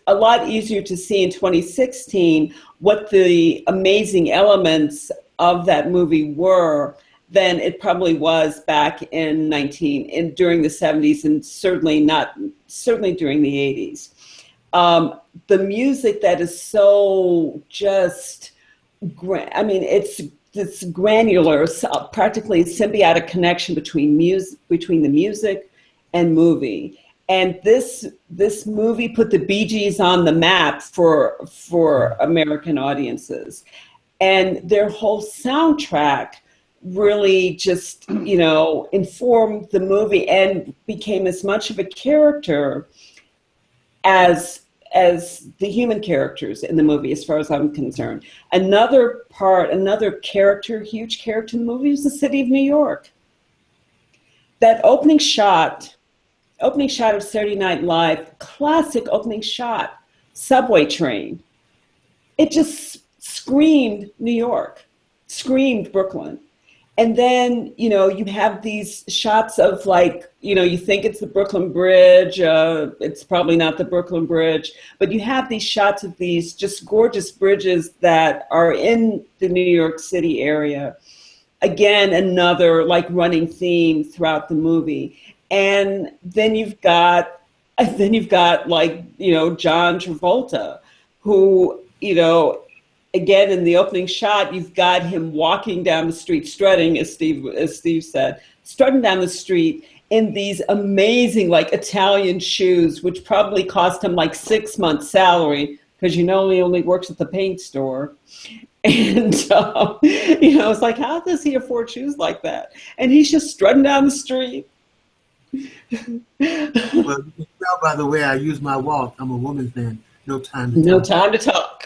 a lot easier to see in 2016 what the amazing elements of that movie were than it probably was back during the 70s, and certainly during the 80s. The music that is so just, it's this granular, practically symbiotic connection between the music and movie. And this movie put the Bee Gees on the map for American audiences. And their whole soundtrack really just, informed the movie and became as much of a character as the human characters in the movie, as far as I'm concerned. Another huge character in the movie was the city of New York. That opening shot of Saturday Night Live, classic opening shot, subway train. It just screamed New York, screamed Brooklyn. And then, you have these shots of you think it's the Brooklyn Bridge. It's probably not the Brooklyn Bridge, but you have these shots of these just gorgeous bridges that are in the New York City area. Again, another running theme throughout the movie. And then you've got John Travolta, who, again, in the opening shot, you've got him walking down the street, strutting, as Steve said, strutting down the street in these amazing, Italian shoes, which probably cost him 6 months' salary, because he only works at the paint store. And, it's like, how does he afford shoes like that? And he's just strutting down the street. Well, you can tell by the way I use my walk, I'm a woman's man. No time to talk. No time to talk.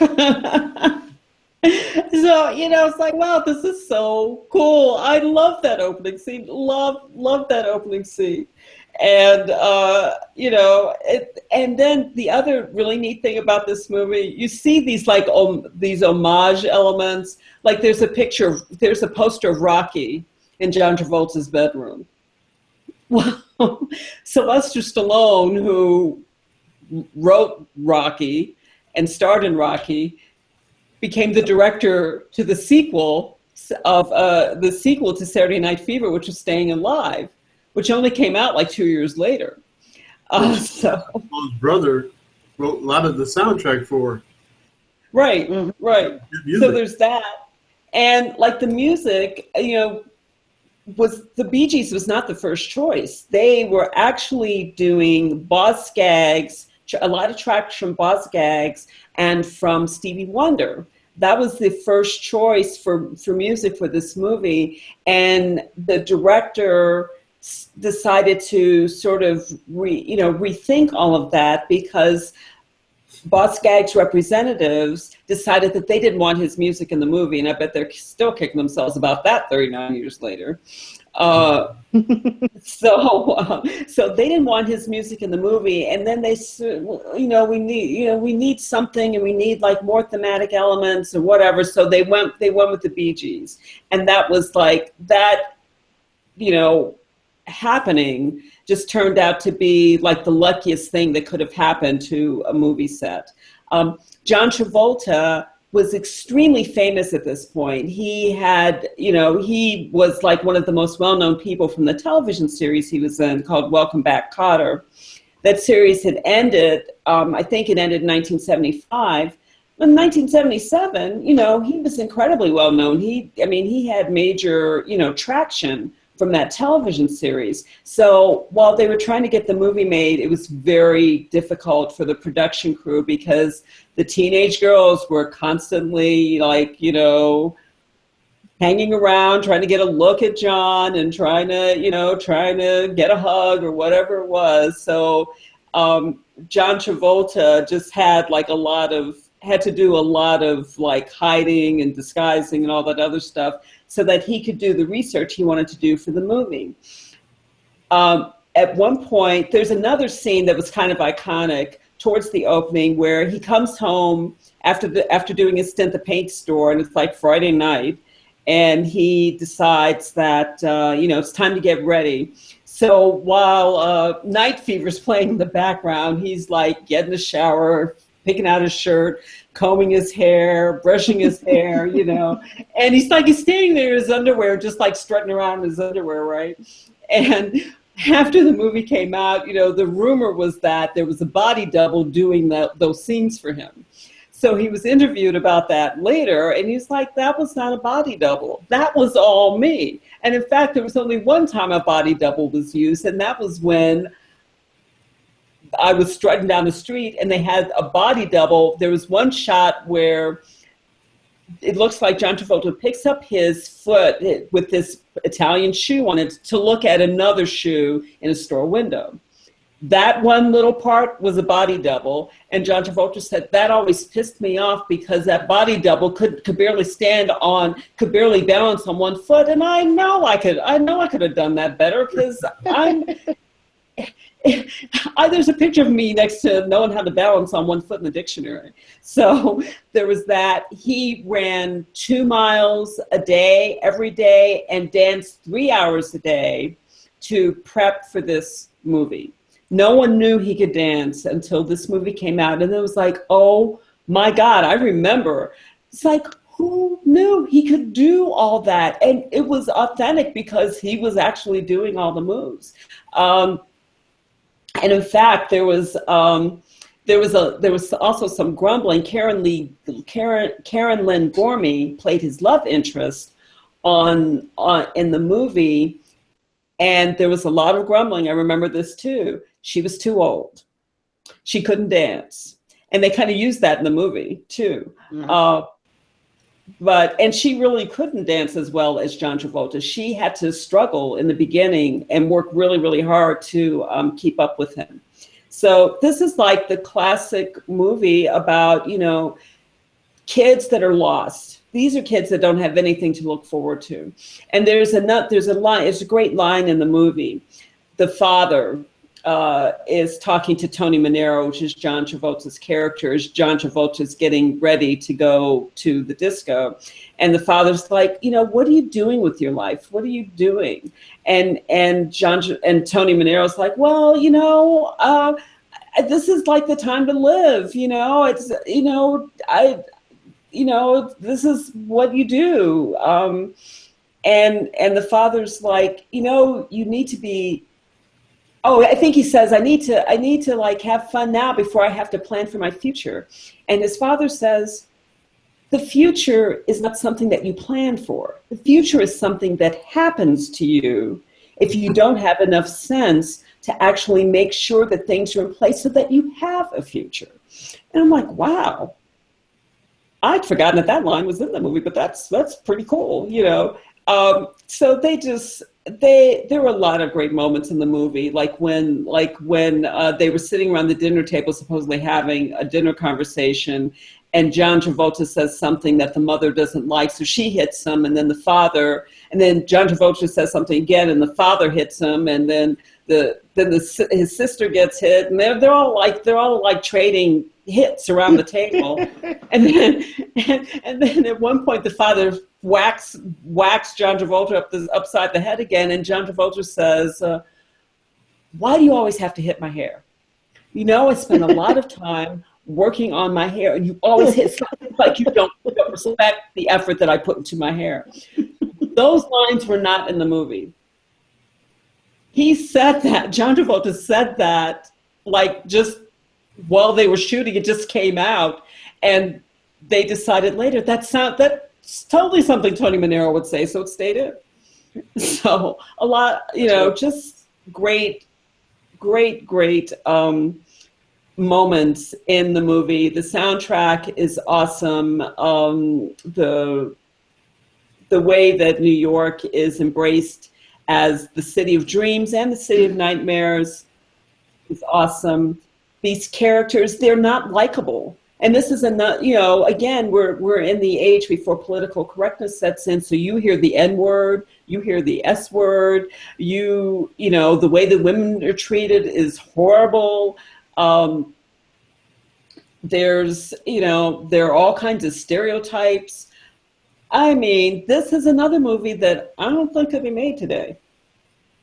So, it's like, wow, this is so cool. I love that opening scene. Love that opening scene. And, and then the other really neat thing about this movie, you see these these homage elements. There's a poster of Rocky in John Travolta's bedroom. Well, Sylvester Stallone, who wrote Rocky and starred in Rocky, became the director to the sequel to Saturday Night Fever, which was Staying Alive, which only came out 2 years later. His brother wrote a lot of the soundtrack for. Right. So there's that, and the music, the Bee Gees was not the first choice. They were actually doing Boz Scaggs, a lot of tracks from Boz Scaggs and from Stevie Wonder. That was the first choice for music for this movie. And the director decided to sort of rethink all of that, because Boz Scaggs' representatives decided that they didn't want his music in the movie, and I bet they're still kicking themselves about that 39 years later. So they didn't want his music in the movie, and then they said, we need something, and we need more thematic elements or whatever. So they went with the Bee Gees, and that was happening just turned out to be the luckiest thing that could have happened to a movie set. John Travolta was extremely famous at this point. He had, he was like one of the most well-known people from the television series he was in called Welcome Back, Kotter. That series had ended, I think it ended in 1975. In 1977, he was incredibly well-known. He had major, traction from that television series. So while they were trying to get the movie made, it was very difficult for the production crew because the teenage girls were constantly like, hanging around, trying to get a look at John and trying to get a hug or whatever it was. So John Travolta just had to do a lot of like hiding and disguising and all that other stuff so that he could do the research he wanted to do for the movie. At one point, there's another scene that was kind of iconic towards the opening where he comes home after doing his stint at the paint store, and it's like Friday night, and he decides that, it's time to get ready. So while Night Fever's playing in the background, he's like getting a shower, picking out his shirt, combing his hair, brushing his hair, and he's standing there in his underwear, just like strutting around in his underwear, right? And after the movie came out, the rumor was that there was a body double doing those scenes for him. So he was interviewed about that later, and he's like, that was not a body double. That was all me. And in fact, there was only one time a body double was used, and that was when I was strutting down the street and they had a body double. There was one shot where it looks like John Travolta picks up his foot with this Italian shoe on it to look at another shoe in a store window. That one little part was a body double, and John Travolta said that always pissed me off because that body double could barely could barely balance on one foot, and I know I could have done that better because there's a picture of me next to knowing how to balance on one foot in the dictionary. So there was that. He ran 2 miles a day, every day, and danced 3 hours a day to prep for this movie. No one knew he could dance until this movie came out. And it was like, oh my God, I remember. It's like, who knew he could do all that? And it was authentic because he was actually doing all the moves. And in fact, there was also some grumbling. Karen Lynn Gormley played his love interest in the movie, and there was a lot of grumbling. I remember this too. She was too old. She couldn't dance, and they kind of used that in the movie too. Mm-hmm. And she really couldn't dance as well as John Travolta. She had to struggle in the beginning and work really, really hard to keep up with him. So this is like the classic movie about, kids that are lost. These are kids that don't have anything to look forward to. And there's a line, it's a great line in the movie. The father is talking to Tony Manero, which is John Travolta's character, as John Travolta's getting ready to go to the disco. And the father's like, what are you doing with your life? What are you doing? And Tony Manero's like, well, this is like the time to live, it's, this is what you do. And the father's like, you need to be, I think he says, I need to like have fun now before I have to plan for my future. And his father says, the future is not something that you plan for. The future is something that happens to you if you don't have enough sense to actually make sure that things are in place so that you have a future. And I'm like, wow, I'd forgotten that line was in the movie, but that's pretty cool, So there were a lot of great moments in the movie, like when they were sitting around the dinner table, supposedly having a dinner conversation, and John Travolta says something that the mother doesn't like, so she hits him, and then John Travolta says something again, and the father hits him, and then his sister gets hit, and they're all like trading hits around the table, and then at one point the father whacks John Travolta upside the head again, and John Travolta says, "Why do you always have to hit my hair? I spend a lot of time working on my hair, and you always hit something like you don't respect the effort that I put into my hair. Those lines were not in the movie. He said that, John Travolta said that, like, just while they were shooting, it just came out, and they decided later that's totally something Tony Manero would say, so it stayed in. So a lot, just great moments in the movie. The soundtrack is awesome. The way that New York is embraced as the city of dreams and the city of nightmares is awesome. These characters, they're not likable. And this is again, we're in the age before political correctness sets in. So you hear the N word, you hear the S word, the way the women are treated is horrible. There are all kinds of stereotypes. I mean, this is another movie that I don't think could be made today.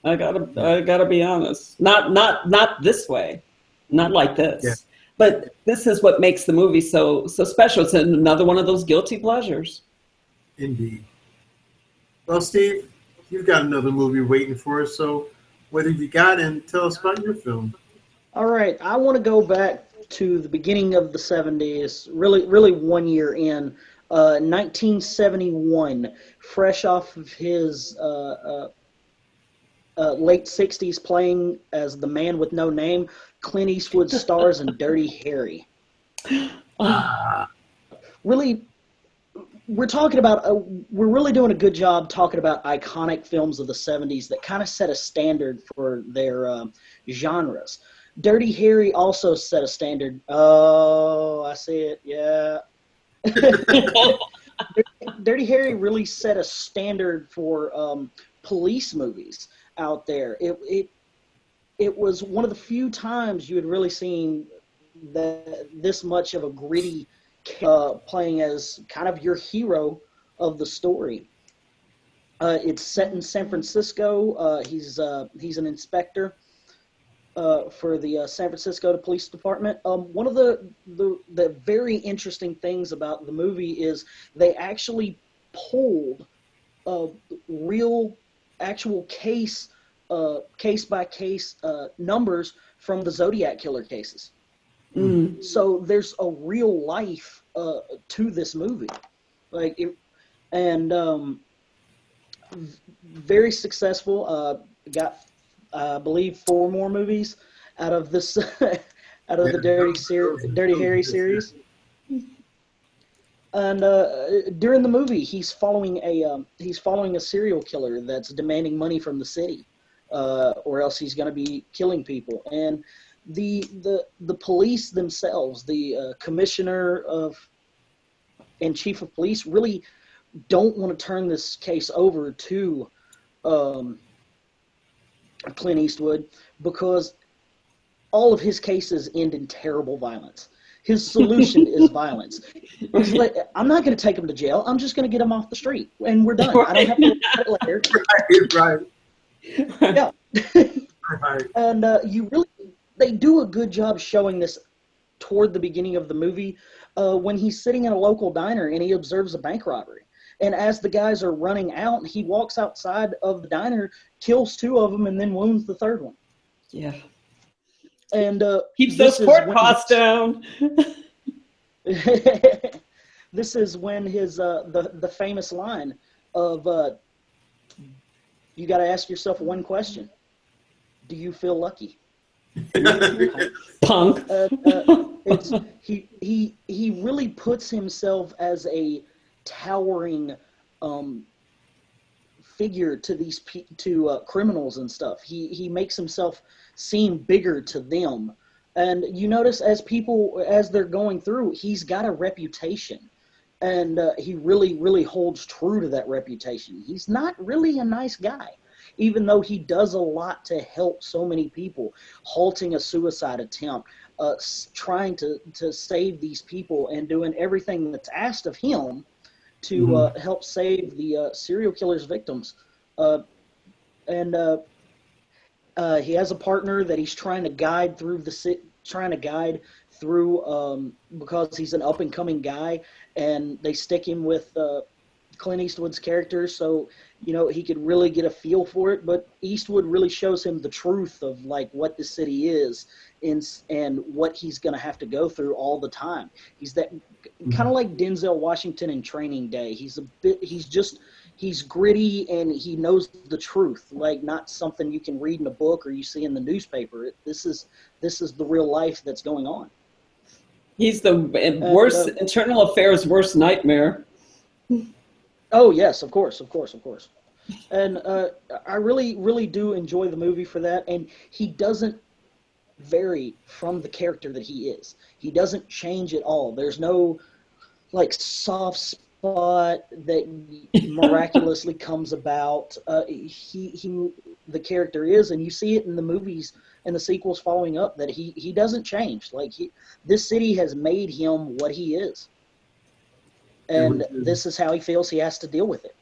I gotta be honest. Not this way, not like this. Yeah. But this is what makes the movie so special. It's another one of those guilty pleasures. Indeed. Well, Steve, you've got another movie waiting for us. So what have you got, and tell us about your film? All right, I want to go back to the beginning of the 70s, really 1 year in, 1971, fresh off of his late 60s playing as the man with no name. Clint Eastwood stars in Dirty Harry. Really, we're really doing a good job talking about iconic films of the 70s that kind of set a standard for their genres. Dirty Harry also set a standard. Oh, I see it. Yeah. Dirty Harry really set a standard for police movies out there. It was one of the few times you had really seen this much of a gritty playing as kind of your hero of the story. It's set in San Francisco. He's an inspector for the San Francisco Police Department. One of the very interesting things about the movie is they actually pulled real, actual case by case numbers from the Zodiac killer cases. Mm. So there's a real life to this movie, very successful. Got I believe 4 more movies out of this out of the Dirty Harry series. And during the movie, he's following a serial killer that's demanding money from the city, or else he's going to be killing people. And the police themselves, the commissioner and chief of police, really don't want to turn this case over to Clint Eastwood, because all of his cases end in terrible violence. His solution is violence. He's like, I'm not going to take him to jail. I'm just going to get him off the street, and we're done. I don't have to look at it later. Right. Yeah. Right. And they do a good job showing this toward the beginning of the movie when he's sitting in a local diner and he observes a bank robbery. And as the guys are running out, he walks outside of the diner, kills 2 of them, and then wounds the 3rd one. Yeah. And keeps those court costs down. This is when his the famous line of you got to ask yourself one question: do you feel lucky? Punk. He really puts himself as a towering figure to these criminals and stuff. He makes himself seem bigger to them, and you notice as they're going through, he's got a reputation, and he really holds true to that reputation. He's not really a nice guy, even though he does a lot to help so many people, halting a suicide attempt, trying to save these people, and doing everything that's asked of him to help save the serial killer's victims. He has a partner that he's trying to guide through because he's an up and coming guy, and they stick him with Clint Eastwood's character, so he could really get a feel for it. But Eastwood really shows him the truth of like what the city is, and what he's going to have to go through all the time. He's that kind of like Denzel Washington in Training Day. He's gritty, and he knows the truth, like not something you can read in a book or you see in the newspaper. This is the real life that's going on. He's the worst internal affairs worst nightmare. Oh yes, of course. And I really, really do enjoy the movie for that. And he doesn't vary from the character that he is. He doesn't change at all. There's no like soft spot that miraculously comes about. The character is, and you see it in the movies and the sequels following up, that he doesn't change. Like this city has made him what he is. And this is how he feels he has to deal with it.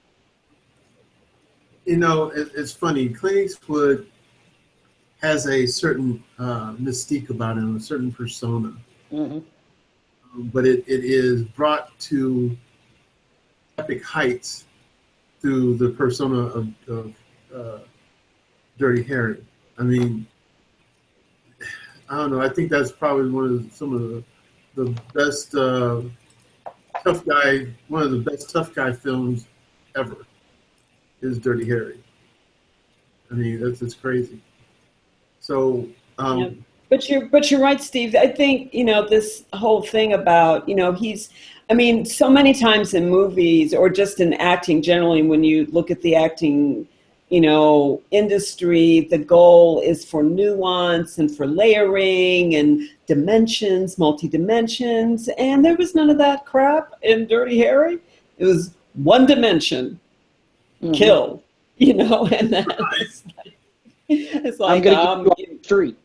It's funny. Clint Eastwood has a certain mystique about him, a certain persona. Mm-hmm. But it is brought to epic heights through the persona of Dirty Harry. I mean, I don't know. I think that's probably some of the best tough guy. One of the best tough guy films ever is Dirty Harry. I mean, that's crazy. So. Yeah. But you're right, Steve. I think this whole thing about so many times in movies or just in acting generally, when you look at the acting industry, the goal is for nuance and for layering and dimensions, multi-dimensions, and there was none of that crap in Dirty Harry. It was one dimension, kill, and then it's like I'm gonna get you on the street.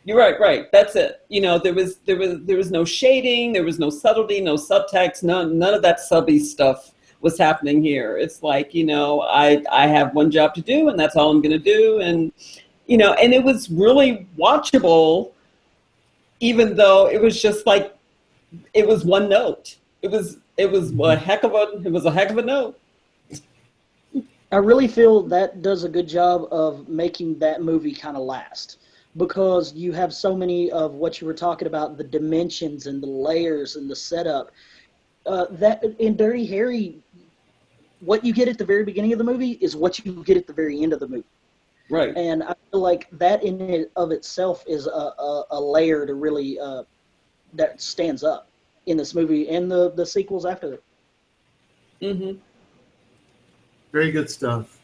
You're right. That's it. There was no shading, there was no subtlety, no subtext, none of that subby stuff was happening here. It's like, I have one job to do and that's all I'm going to do. And, and it was really watchable, even though it was just like, it was one note. It was a heck of a note. I really feel that does a good job of making that movie kind of last, because you have so many of what you were talking about, the dimensions and the layers and the setup. That in Dirty Harry, what you get at the very beginning of the movie is what you get at the very end of the movie. Right. And I feel like that in and of itself is a layer to really that stands up in this movie and the sequels after it. Mm-hmm. Very good stuff.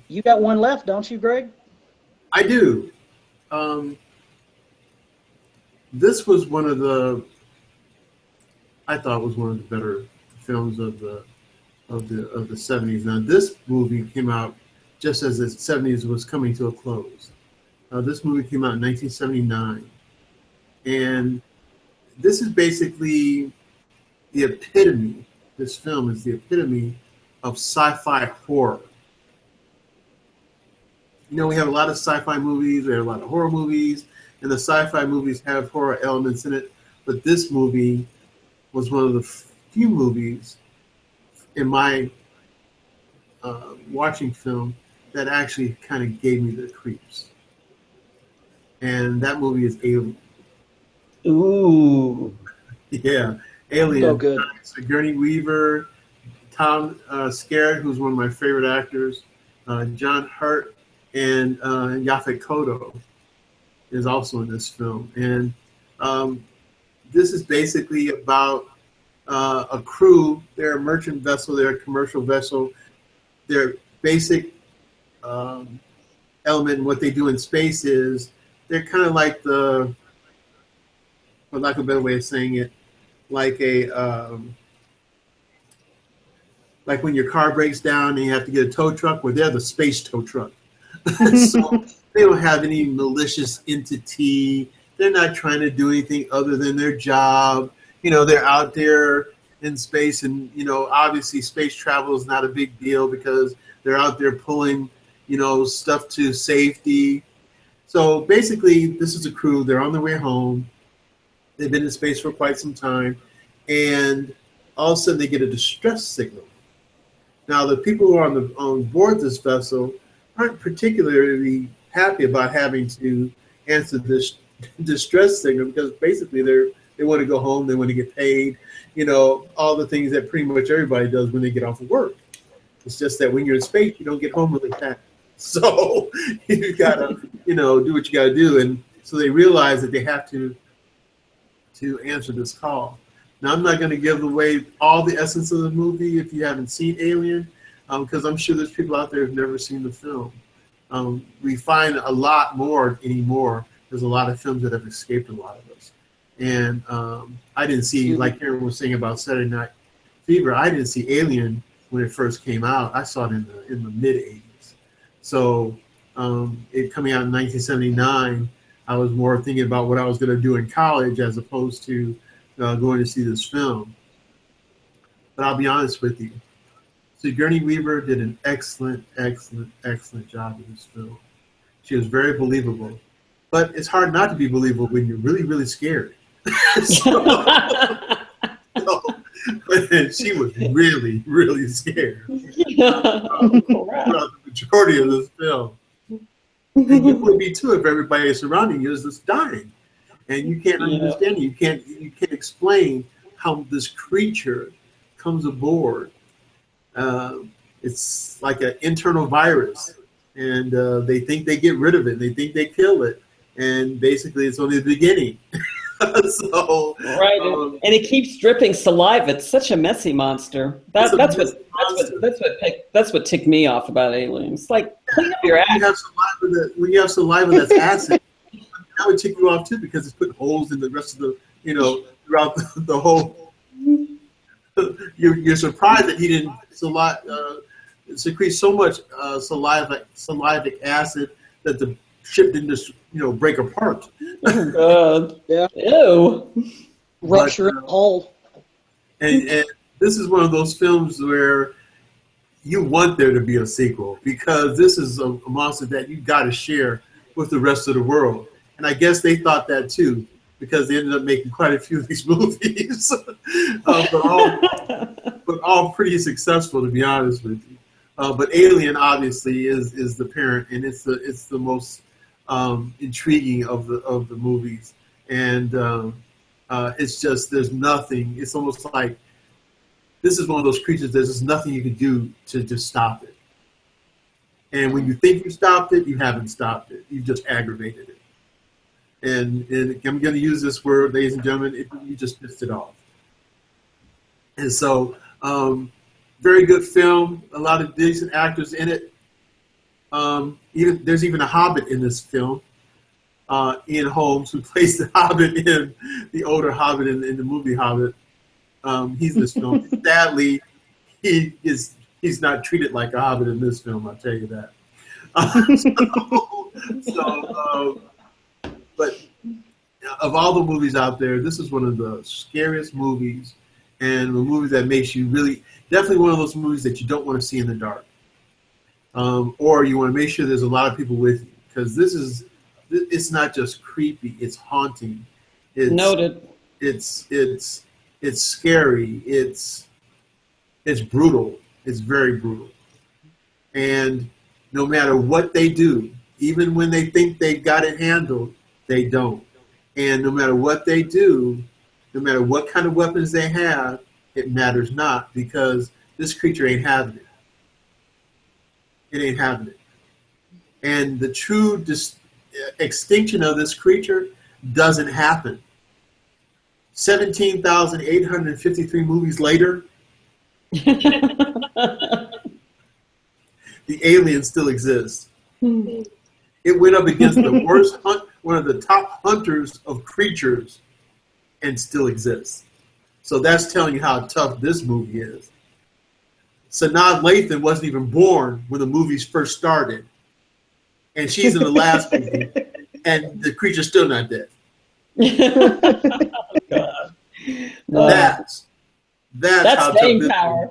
You got one left, don't you, Greg? I do. This was I thought was one of the better films of the 70s. Now, this movie came out just as the 70s was coming to a close. This movie came out in 1979, and this is basically the epitome. This film is the epitome of sci-fi horror. We have a lot of sci-fi movies, we have a lot of horror movies, and the sci-fi movies have horror elements in it, but this movie was one of the few movies in my watching film that actually kind of gave me the creeps. And that movie is Alien. Ooh. Yeah, Alien. So good. Sigourney Weaver, Tom Skerritt, who's one of my favorite actors, John Hurt, and Yaphet Kotto is also in this film. And this is basically about a crew. They're a merchant vessel, they're a commercial vessel. Their basic element in what they do in space is they're kind of like for lack of a better way of saying it, like like when your car breaks down and you have to get a tow truck, well, they're the space tow truck. So they don't have any malicious entity. They're not trying to do anything other than their job. They're out there in space, and obviously space travel is not a big deal because they're out there pulling stuff to safety. So basically, this is a crew. They're on their way home. They've been in space for quite some time, and all of a sudden they get a distress signal. Now, the people who are on board this vessel aren't particularly happy about having to answer this distress signal because basically they want to go home, they want to get paid, all the things that pretty much everybody does when they get off of work. It's just that when you're in space, you don't get home really fast. So you gotta, do what you gotta do. And so they realize that they have to answer this call. Now, I'm not going to give away all the essence of the movie if you haven't seen Alien, because I'm sure there's people out there who've never seen the film. We find a lot more anymore. There's a lot of films that have escaped a lot of us. And I didn't see, like Karen was saying about Saturday Night Fever, I didn't see Alien when it first came out. I saw it in the mid-'80s. So it coming out in 1979, I was more thinking about what I was going to do in college as opposed to going to see this film. But I'll be honest with you. Sigourney Weaver did an excellent, excellent, excellent job in this film. She was very believable. But it's hard not to be believable when you're really, really scared. But she was really, really scared throughout the majority of this film. And you would be too if everybody surrounding you is just dying. And you can't understand it. You can't explain how this creature comes aboard. It's like an internal virus, and they think they get rid of it. They think they kill it, and basically it's only the beginning. So right, and it keeps dripping saliva. It's such a messy monster. That's what ticked me off about aliens. Like, clean up your act. When you have saliva that's acid, that would tick you off too because it's putting holes in the rest of the, throughout the whole. You're surprised that he didn't secrete so much salivic acid that the ship didn't just break apart. Oh God! Yeah. Ew. Rupture a hole. And this is one of those films where you want there to be a sequel because this is a monster that you got to share with the rest of the world. And I guess they thought that too, because they ended up making quite a few of these movies, but all pretty successful, to be honest with you. But Alien obviously is the parent, and it's the most intriguing of the movies. And it's just there's nothing. It's almost like this is one of those creatures. There's just nothing you can do to just stop it. And when you think you stopped it, you haven't stopped it. You've just aggravated it. And I'm going to use this word, ladies and gentlemen, you just pissed it off. And so, very good film, a lot of decent actors in it. There's even a Hobbit in this film, Ian Holmes, who plays the Hobbit in the older Hobbit in the movie Hobbit. He's in this film. Sadly, he's not treated like a Hobbit in this film, I'll tell you that. But of all the movies out there, this is one of the scariest movies, and the movie that makes you definitely one of those movies that you don't want to see in the dark, or you want to make sure there's a lot of people with you, because it's not just creepy, it's haunting. It's, Noted. It's scary. It's brutal. It's very brutal, and no matter what they do, even when they think they've got it handled, they don't. And no matter what they do, no matter what kind of weapons they have, it matters not, because this creature ain't having it. It ain't having it. And the true extinction of this creature doesn't happen. 17,853 movies later, the alien still exists. It went up against the worst one of the top hunters of creatures, and still exists. So that's telling you how tough this movie is. Sanaa Lathan wasn't even born when the movies first started, and she's in the last movie, and the creature's still not dead. Oh, God. That's how staying tough power.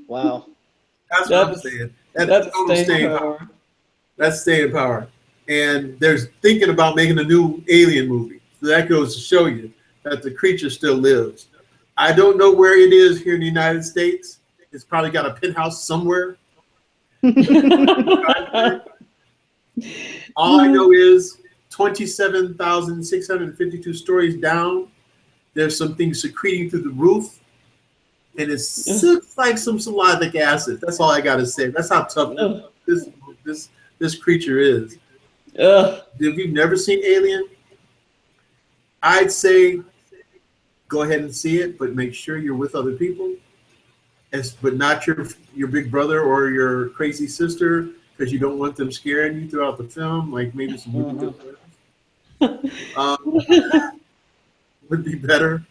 Wow. That's what I'm saying. That's total staying power. That's staying power. and they're thinking about making a new Alien movie. So that goes to show you that the creature still lives. I don't know where it is here in the United States. It's probably got a penthouse somewhere. All I know is 27,652 stories down, there's some things secreting through the roof, and it looks like some salicylic acid. That's all I got to say. That's how tough this creature is. If you've never seen Alien, I'd say go ahead and see it, but make sure you're with other people, but not your big brother or your crazy sister, because you don't want them scaring you throughout the film, like maybe some movie would be better.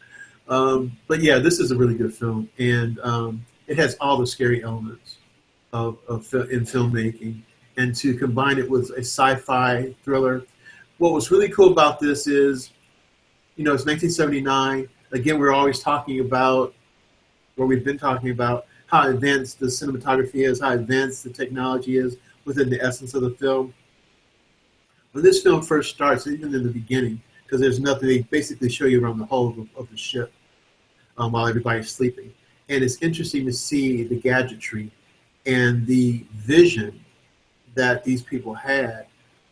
But yeah, this is a really good film, and it has all the scary elements in filmmaking, and to combine it with a sci-fi thriller. What was really cool about this is, it's 1979. Again, we're always talking about, or we've been talking about, how advanced the cinematography is, how advanced the technology is within the essence of the film. When this film first starts, even in the beginning, because there's nothing, they basically show you around the whole of the ship while everybody's sleeping. And it's interesting to see the gadgetry and the vision that these people had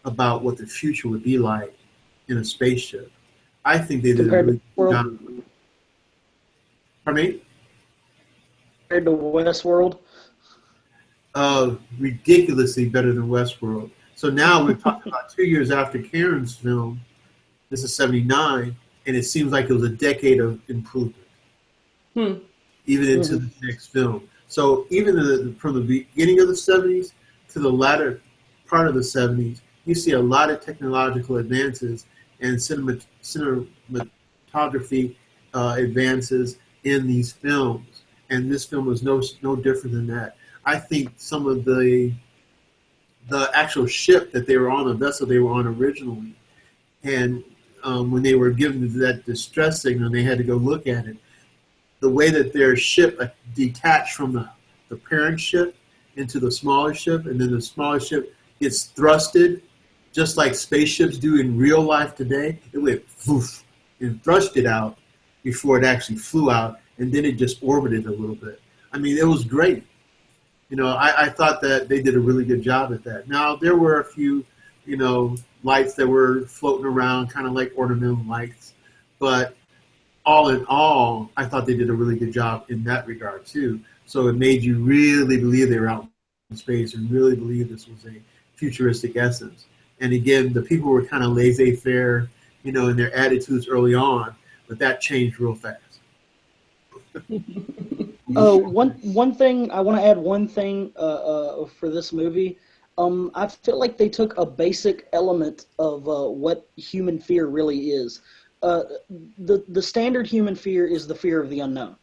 about what the future would be like in a spaceship. I think they did a really good job. Pardon me? Compared to Westworld? Ridiculously better than Westworld. So now we're talking about 2 years after Karen's film. This is 79, and it seems like it was a decade of improvement, even into the next film. So even from the beginning of the 70s to the latter part of the 70s, you see a lot of technological advances and cinematography advances in these films. And this film was no different than that. I think some of the actual ship that they were on, the vessel they were on originally, and when they were given that distress signal, they had to go look at it. The way that their ship detached from the parent ship into the smaller ship, and then the smaller ship gets thrusted, just like spaceships do in real life today. It went poof and thrust it out before it actually flew out, and then it just orbited a little bit. I mean, it was great. I thought that they did a really good job at that. Now, there were a few, lights that were floating around, kind of like ornamental lights. But all in all, I thought they did a really good job in that regard, too. So it made you really believe they were out in space and really believe this was a futuristic essence. And again, the people were kind of laissez-faire, in their attitudes early on, but that changed real fast. One thing I want to add. One thing for this movie, I feel like they took a basic element of what human fear really is. The standard human fear is the fear of the unknown,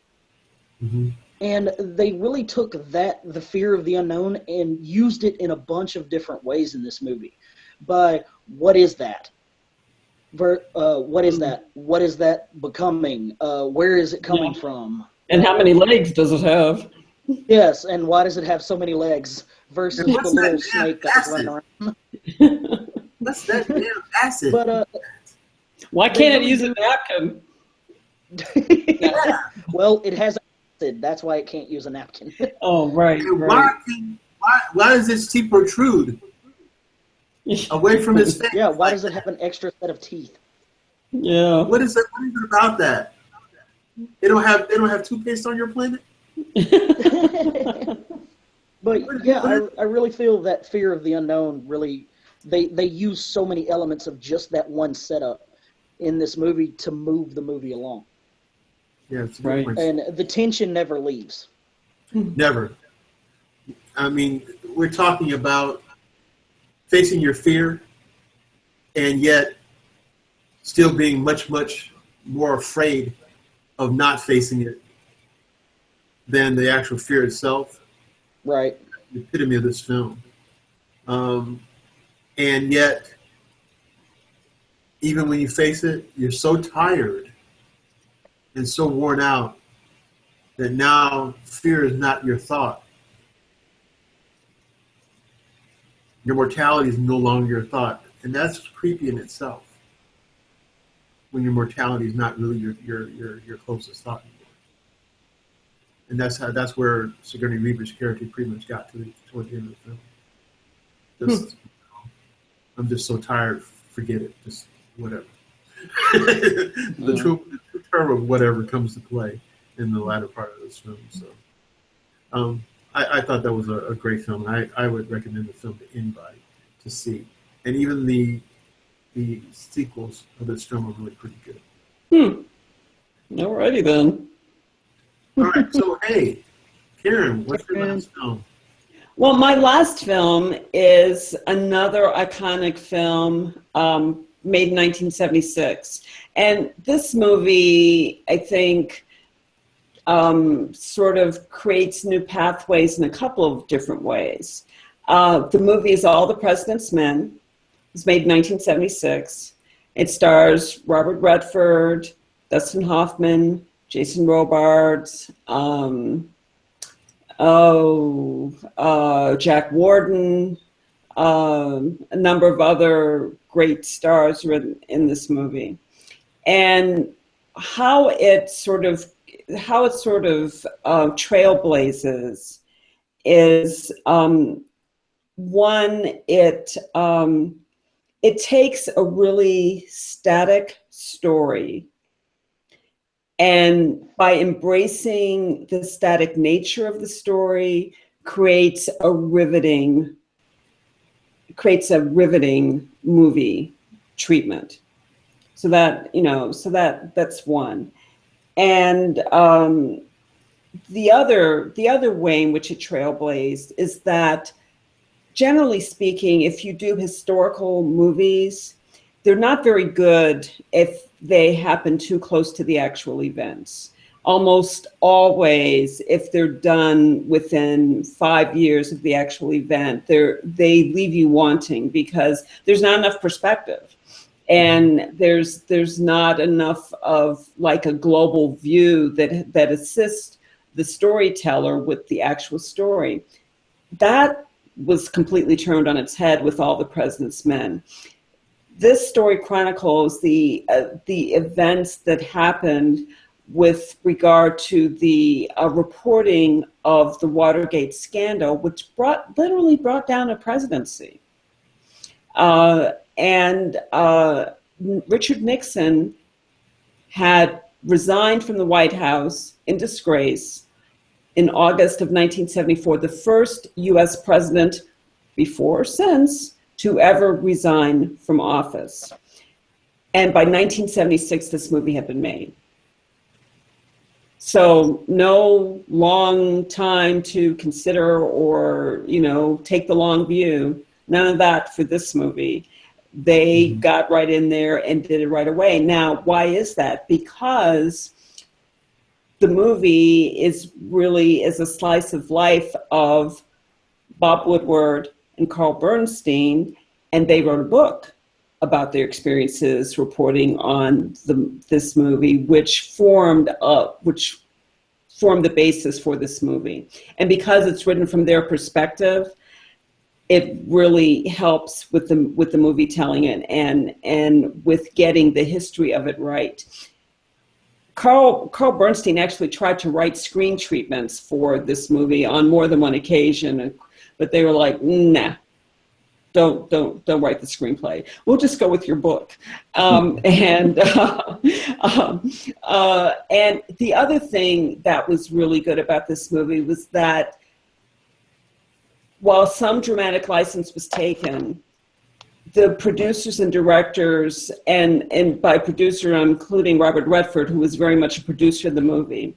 and they really took the fear of the unknown and used it in a bunch of different ways in this movie. By what is that? What is that? What is that becoming? Where is it coming from? And how many legs does it have? Yes, and why does it have so many legs versus the little snake that's running around? What's that damn acid? But why can't it use a napkin? Well, it has acid. That's why it can't use a napkin. Oh, right. Why does its teeth protrude away from its face? Yeah, why does it have an extra set of teeth? Yeah. What is it about that? They don't have toothpaste on your planet? But yeah, I really feel that fear of the unknown really, they use so many elements of just that one setup in this movie to move the movie along. Yeah, it's right. And the tension never leaves. Never. I mean, we're talking about facing your fear and yet still being much, much more afraid of not facing it than the actual fear itself. Right. The epitome of this film. And yet, even when you face it, you're so tired and so worn out that now fear is not your thought. Your mortality is no longer your thought. And that's creepy in itself, when your mortality is not really your closest thought anymore. And that's where Sigourney Weaver's character pretty much got toward the end of the film. Just, I'm just so tired. Forget it. Just whatever. The true term of whatever comes to play in the latter part of this film. So, I thought that was a great film. I would recommend the film to anybody to see. And even the sequels of this film are really pretty good. Alrighty then. All right. So, hey, Karen, what's your last film? Well, my last film is another iconic film made in 1976. And this movie, I think, sort of creates new pathways in a couple of different ways. The movie is All the President's Men. It was made in 1976. It stars Robert Redford, Dustin Hoffman, Jason Robards, Jack Warden, a number of other great stars were in this movie. And how it sort of trailblazes is one, it takes a really static story, and by embracing the static nature of the story, creates a riveting movie treatment. So that's one. And the other way in which it trailblazed is that, generally speaking, if you do historical movies, they're not very good if they happen too close to the actual events. Almost always, if they're done within 5 years of the actual event, they leave you wanting, because there's not enough perspective. And there's not enough of like a global view that assists the storyteller with the actual story. That was completely turned on its head with All the President's Men. This story chronicles the events that happened with regard to the reporting of the Watergate scandal, which literally brought down a presidency. And Richard Nixon had resigned from the White House in disgrace in August of 1974, the first US president before or since to ever resign from office. And by 1976, this movie had been made. So no long time to consider or, take the long view. None of that for this movie. They got right in there and did it right away. Now, why is that? Because the movie is a slice of life of Bob Woodward and Carl Bernstein, and they wrote a book about their experiences reporting on this movie, which formed the basis for this movie. And because it's written from their perspective, it really helps with the movie telling it and with getting the history of it right. Carl Bernstein actually tried to write screen treatments for this movie on more than one occasion, but they were like, nah, don't write the screenplay. We'll just go with your book. And the other thing that was really good about this movie was that while some dramatic license was taken, the producers and directors, and by producer I'm including Robert Redford, who was very much a producer of the movie,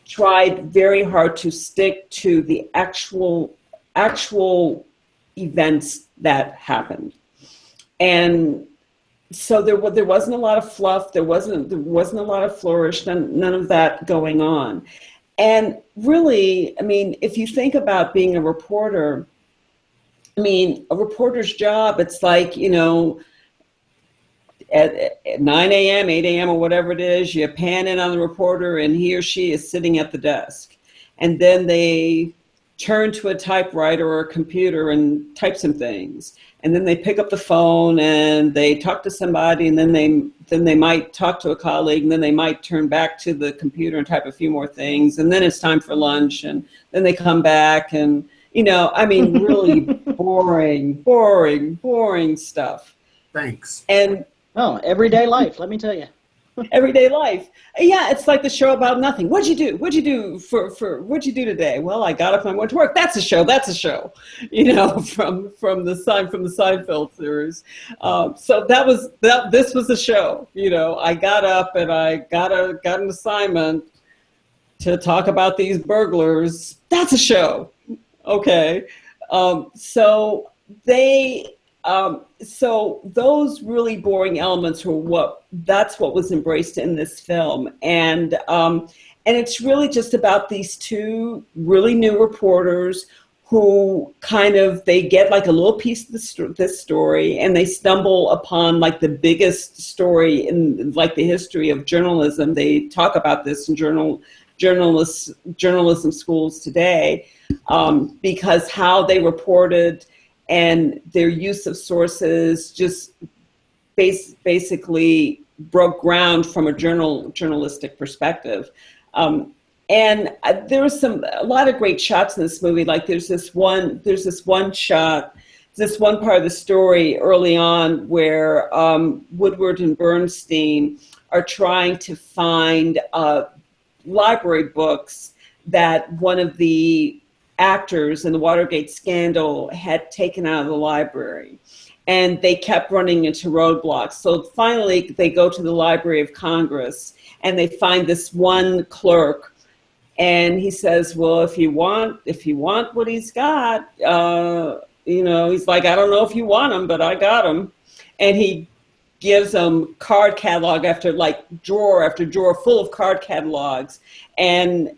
tried very hard to stick to the actual events that happened. And so there wasn't a lot of fluff, there wasn't a lot of flourish, none of that going on. And really, I mean, if you think about being a reporter, I mean, a reporter's job, it's like, at 9 a.m., 8 a.m., or whatever it is, you pan in on the reporter and he or she is sitting at the desk. And then they turn to a typewriter or a computer and type some things. And then they pick up the phone and they talk to somebody, and then they might talk to a colleague, and then they might turn back to the computer and type a few more things. And then it's time for lunch, and then they come back, and, I mean, really boring stuff. Thanks. And everyday life, let me tell you. Everyday life. Yeah, it's like the show about nothing. What'd you do? What'd you do what'd you do today? Well, I got up and I went to work. That's a show. From the Seinfeld series. So this was a show. I got up and I got an assignment to talk about these burglars. That's a show. Okay. So those really boring elements were that's what was embraced in this film. And it's really just about these two really new reporters who they get like a little piece of this story, and they stumble upon like the biggest story in like the history of journalism. They talk about this in journalism schools today, because how they reported and their use of sources just basically broke ground from a journalistic perspective. And there was a lot of great shots in this movie. Like there's this one shot, this one part of the story early on where Woodward and Bernstein are trying to find library books that one of the actors in the Watergate scandal had taken out of the library, and they kept running into roadblocks. So finally they go to the Library of Congress, and they find this one clerk, and he says, well, if you want what he's got, he's like, I don't know if you want him, but I got him. And he gives them card catalog after like drawer after drawer full of card catalogs, and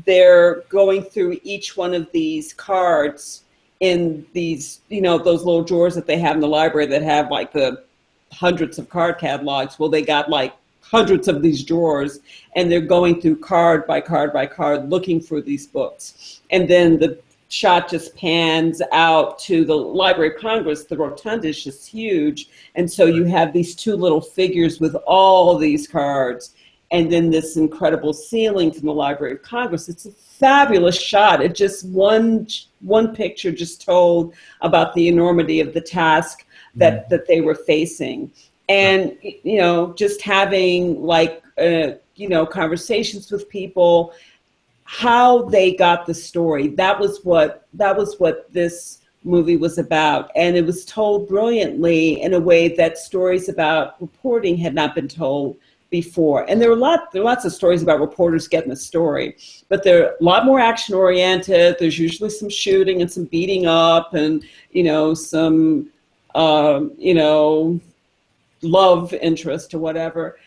they're going through each one of these cards in these, those little drawers that they have in the library that have like the hundreds of card catalogs. Well, they got like hundreds of these drawers, and they're going through card by card by card looking for these books. And then the shot just pans out to the Library of Congress. The rotunda is just huge. And so you have these two little figures with all these cards, and then this incredible ceiling from the Library of Congress. It's a fabulous shot. It just one picture just told about the enormity of the task that they were facing. And, just having like, conversations with people, how they got the story. That was what this movie was about. And it was told brilliantly in a way that stories about reporting had not been told before. And there are lots of stories about reporters getting a story, but they're a lot more action oriented. There's usually some shooting and some beating up and, some, love interest or whatever.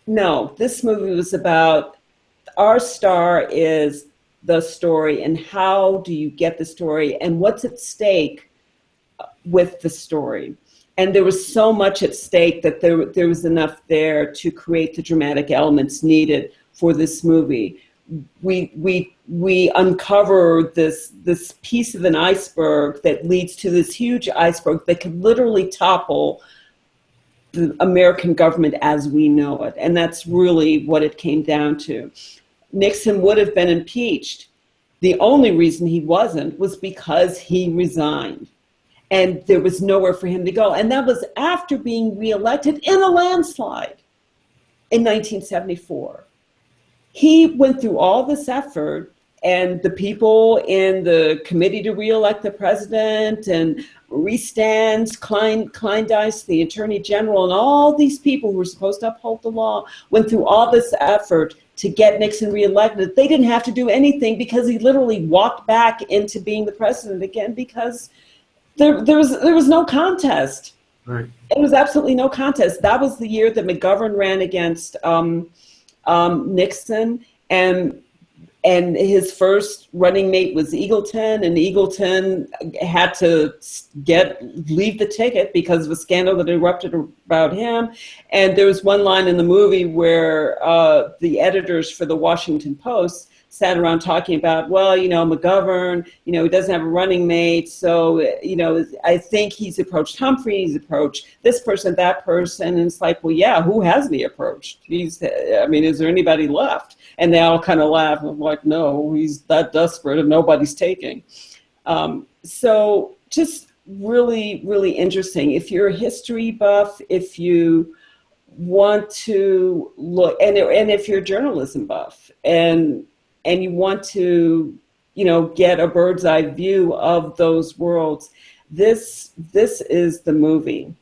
No, this movie was about our star is the story, and how do you get the story, and what's at stake with the story. And there was so much at stake that there was enough there to create the dramatic elements needed for this movie. We uncover this piece of an iceberg that leads to this huge iceberg that could literally topple the American government as we know it. And that's really what it came down to. Nixon would have been impeached. The only reason he wasn't was because he resigned. And there was nowhere for him to go. And that was after being reelected in a landslide in 1974. He went through all this effort, and the people in the committee to reelect the president and Restans, Kleindienst, the attorney general, and all these people who were supposed to uphold the law went through all this effort to get Nixon reelected. They didn't have to do anything because he literally walked back into being the president again because there was no contest. Right. It was absolutely no contest. That was the year that McGovern ran against Nixon, and his first running mate was Eagleton, and Eagleton had to leave the ticket because of a scandal that erupted about him. And there was one line in the movie where the editors for the Washington Post sat around talking about, well, McGovern, he doesn't have a running mate. So, I think he's approached Humphrey, he's approached this person, that person. And it's like, well, yeah, who hasn't he approached? Is there anybody left? And they all kind of laugh. I'm like, no, he's that desperate and nobody's taking. So just really, really interesting. If you're a history buff, if you want to look, and if you're a journalism buff, and you want to, get a bird's eye view of those worlds, this is the movie.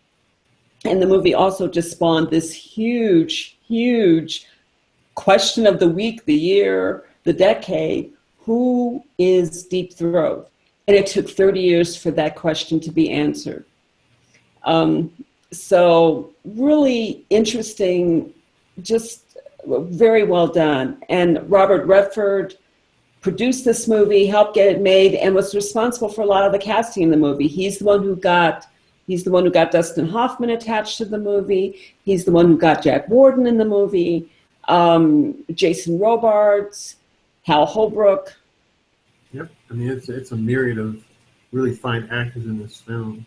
And the movie also just spawned this huge, huge question of the week, the year, the decade: who is Deep Throat? And it took 30 years for that question to be answered. So really interesting, just very well done. And Robert Redford produced this movie, helped get it made, and was responsible for a lot of the casting in the movie. He's the one who got Dustin Hoffman attached to the movie. He's the one who got Jack Warden in the movie. Jason Robards, Hal Holbrook. Yep, it's a myriad of really fine actors in this film.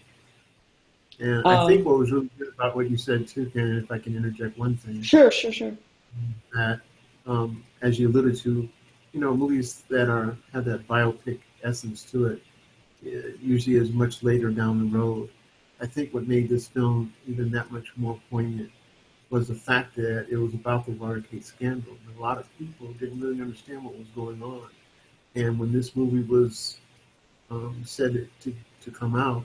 And I think what was really good about what you said too, Karen, if I can interject one thing. Sure. That, as you alluded to, movies that have that biopic essence to it, usually is much later down the road. I think what made this film even that much more poignant was the fact that it was about the Watergate scandal. And a lot of people didn't really understand what was going on. And when this movie was said to come out,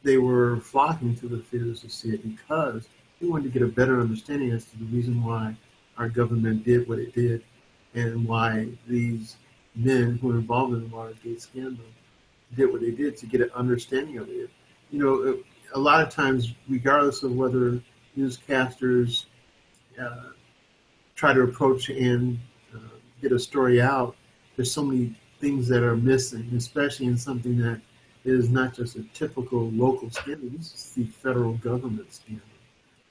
they were flocking to the theaters to see it because they wanted to get a better understanding as to the reason why our government did what it did and why these men who were involved in the Watergate scandal did what they did, to get an understanding of it. A lot of times, regardless of whether newscasters try to approach and get a story out, there's so many things that are missing, especially in something that is not just a typical local scandal. This is the federal government scandal.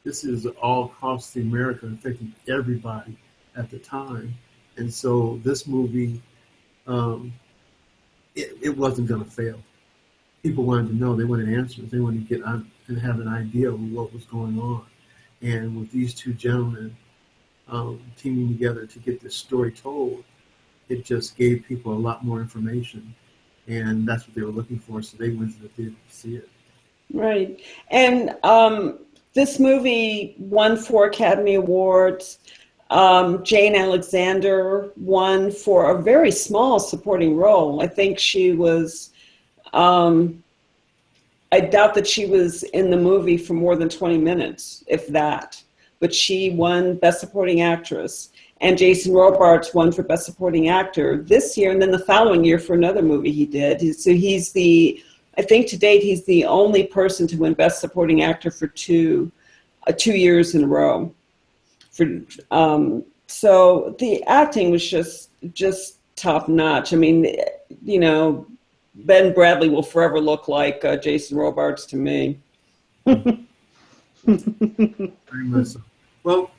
This is all across the America, affecting everybody at the time. And so this movie, it wasn't going to fail. People wanted to know. They wanted answers. They wanted to get on and have an idea of what was going on. And with these two gentlemen teaming together to get this story told, it just gave people a lot more information. And that's what they were looking for, so they went to the theater to see it. Right. And this movie won 4 Academy Awards. Jane Alexander won for a very small supporting role. I think she was, I doubt that she was in the movie for more than 20 minutes, if that. But she won Best Supporting Actress. And Jason Robards won for Best Supporting Actor this year, and then the following year for another movie he did. So I think to date, he's the only person to win Best Supporting Actor for 2 years in a row. So the acting was just top notch. I mean, Ben Bradley will forever look like Jason Robards to me. Very much so. Well,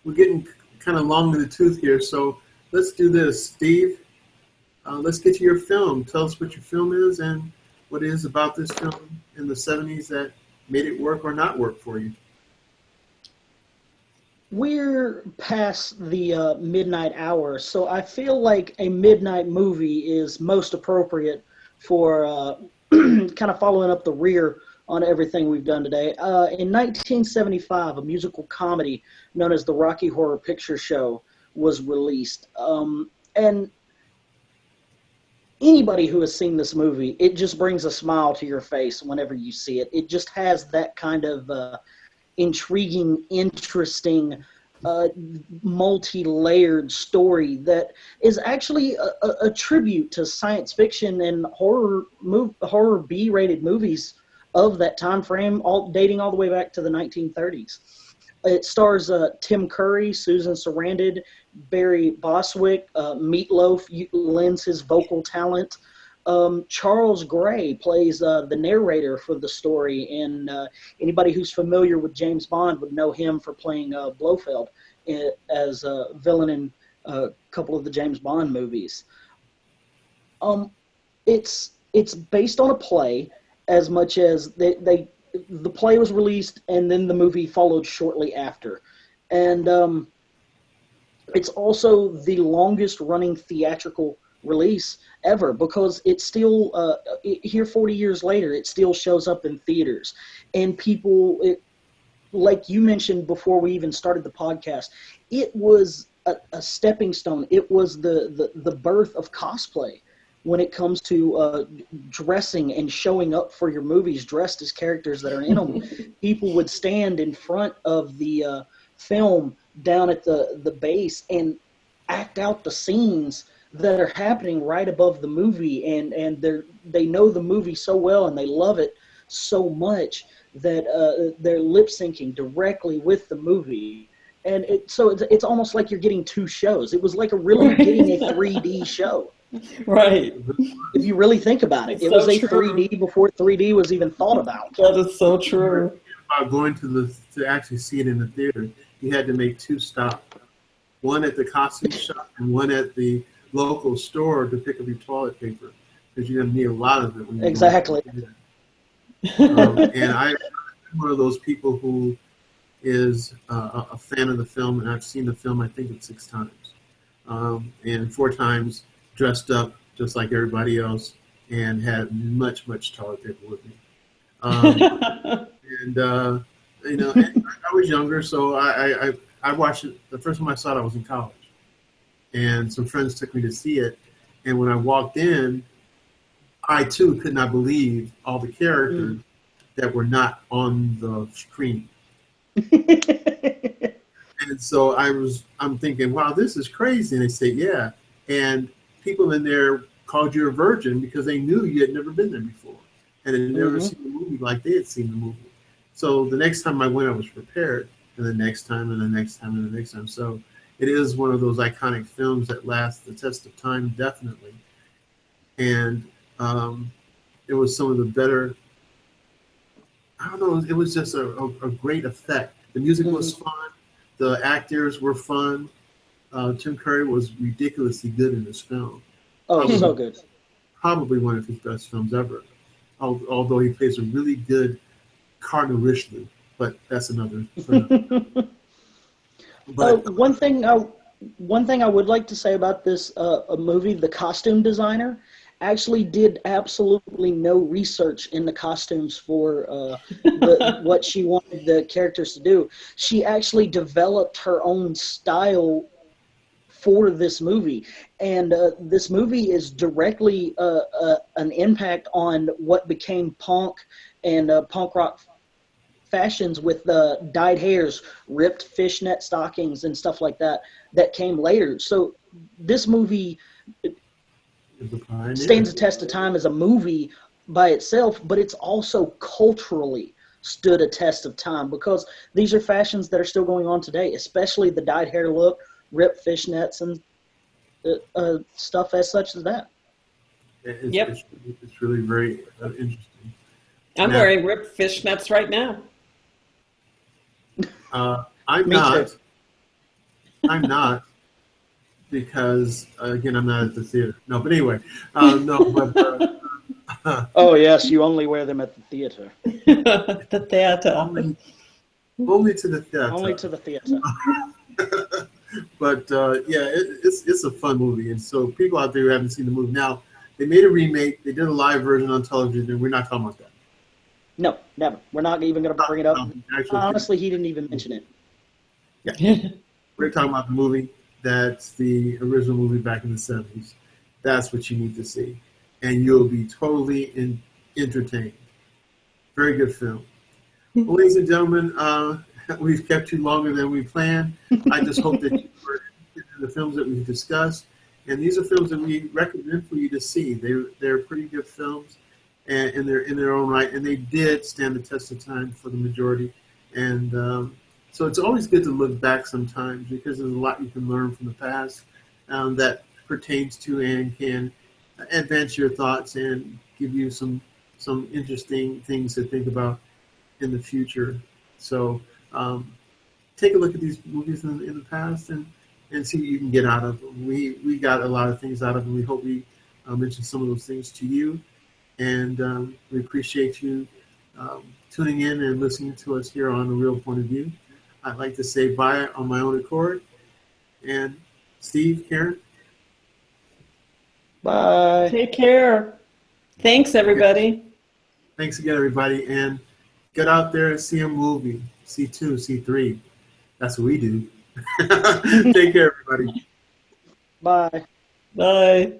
we're getting kind of long in the tooth here, so let's do this. Steve, let's get to your film. Tell us what your film is and what it is about this film in the 70s that made it work or not work for you. We're past the midnight hour, so I feel like a midnight movie is most appropriate for kind of following up the rear on everything we've done today. In 1975, a musical comedy known as the Rocky Horror Picture Show was released. And anybody who has seen this movie, it just brings a smile to your face whenever you see it. It just has that kind of intriguing, interesting, multi-layered story that is actually a tribute to science fiction and horror B-rated movies of that time frame, dating all the way back to the 1930s. It stars Tim Curry, Susan Sarandon, Barry Bostwick, Meatloaf lends his vocal talent. Charles Gray plays the narrator for the story, and anybody who's familiar with James Bond would know him for playing Blofeld as a villain in a couple of the James Bond movies. It's based on a play as much as the play was released and then the movie followed shortly after, and it's also the longest running theatrical release ever because it's still here 40 years later it still shows up in theaters, and people like you mentioned before we even started the podcast, it was a stepping stone. It was the birth of cosplay when it comes to dressing and showing up for your movies dressed as characters that are in them. People would stand in front of the film down at the base and act out the scenes that are happening right above the movie, and they know the movie so well and they love it so much that they're lip syncing directly with the movie. And so it's almost like you're getting two shows. It was like really getting a 3D show. Right. If you really think about it, It's it was so a true. 3D before 3D was even thought about. That is so true. About going to actually see it in the theater, you had to make two stops. One at the costume shop and one at the local store to pick up your toilet paper because you're going to need a lot of it. When Exactly. And I'm one of those people who is a fan of the film, and I've seen the film, I think it's 6 times. And 4 times dressed up just like everybody else and had much toilet paper with me. And I was younger, so I watched it. The first time I saw it, I was in college. And some friends took me to see it. And when I walked in, I too could not believe all the characters that were not on the screen. And so I'm thinking, wow, this is crazy. And they say, yeah. And people in there called you a virgin because they knew you had never been there before and had never seen the movie like they had seen the movie. So the next time I went, I was prepared, and the next time, and the next time, and the next time. So it is one of those iconic films that lasts the test of time, definitely. And it was some of the better, I don't know, it was just a great effect. The music was fun. The actors were fun. Tim Curry was ridiculously good in this film. Oh, so good. Probably one of his best films ever. Although he plays a really good Cardinal Richelieu, but that's another. But one thing I would like to say about this movie, the costume designer actually did absolutely no research in the costumes for what she wanted the characters to do. She actually developed her own style for this movie, and this movie is directly an impact on what became punk and punk rock fashions with dyed hairs, ripped fishnet stockings, and stuff like that came later. So this movie stands the test of time as a movie by itself, but it's also culturally stood a test of time because these are fashions that are still going on today, especially the dyed hair look, ripped fishnets, and stuff as such as that. It's really very interesting. I'm wearing ripped fishnets right now. I'm Me not. too. I'm not because again, I'm not at the theater. No, but anyway, no, but Oh yes, you only wear them at the theater. The theater. only to the theater. Only to the theater. But it's a fun movie, and so people out there who haven't seen the movie now, they made a remake. They did a live version on television, and we're not talking about that. No, never. We're not even going to bring it up. Honestly, he didn't even mention it. Yeah. We're talking about the movie. That's the original movie back in the 70s. That's what you need to see. And you'll be totally entertained. Very good film. Well, ladies and gentlemen, we've kept you longer than we planned. I just hope that you were interested in the films that we've discussed. And these are films that we recommend for you to see. They're pretty good films. And they're in their own right, and they did stand the test of time for the majority. And so it's always good to look back sometimes because there's a lot you can learn from the past that pertains to and can advance your thoughts and give you some interesting things to think about in the future. So take a look at these movies in the past and and see what you can get out of them. We got a lot of things out of them. We hope we mentioned some of those things to you, and we appreciate you tuning in and listening to us here on The Real Point of View. I'd like to say bye on my own accord. And Steve, Karen? Bye. Take care. Thanks, everybody. Thanks again, everybody. And get out there and see a movie. See 2, see 3. That's what we do. Take care, everybody. Bye. Bye.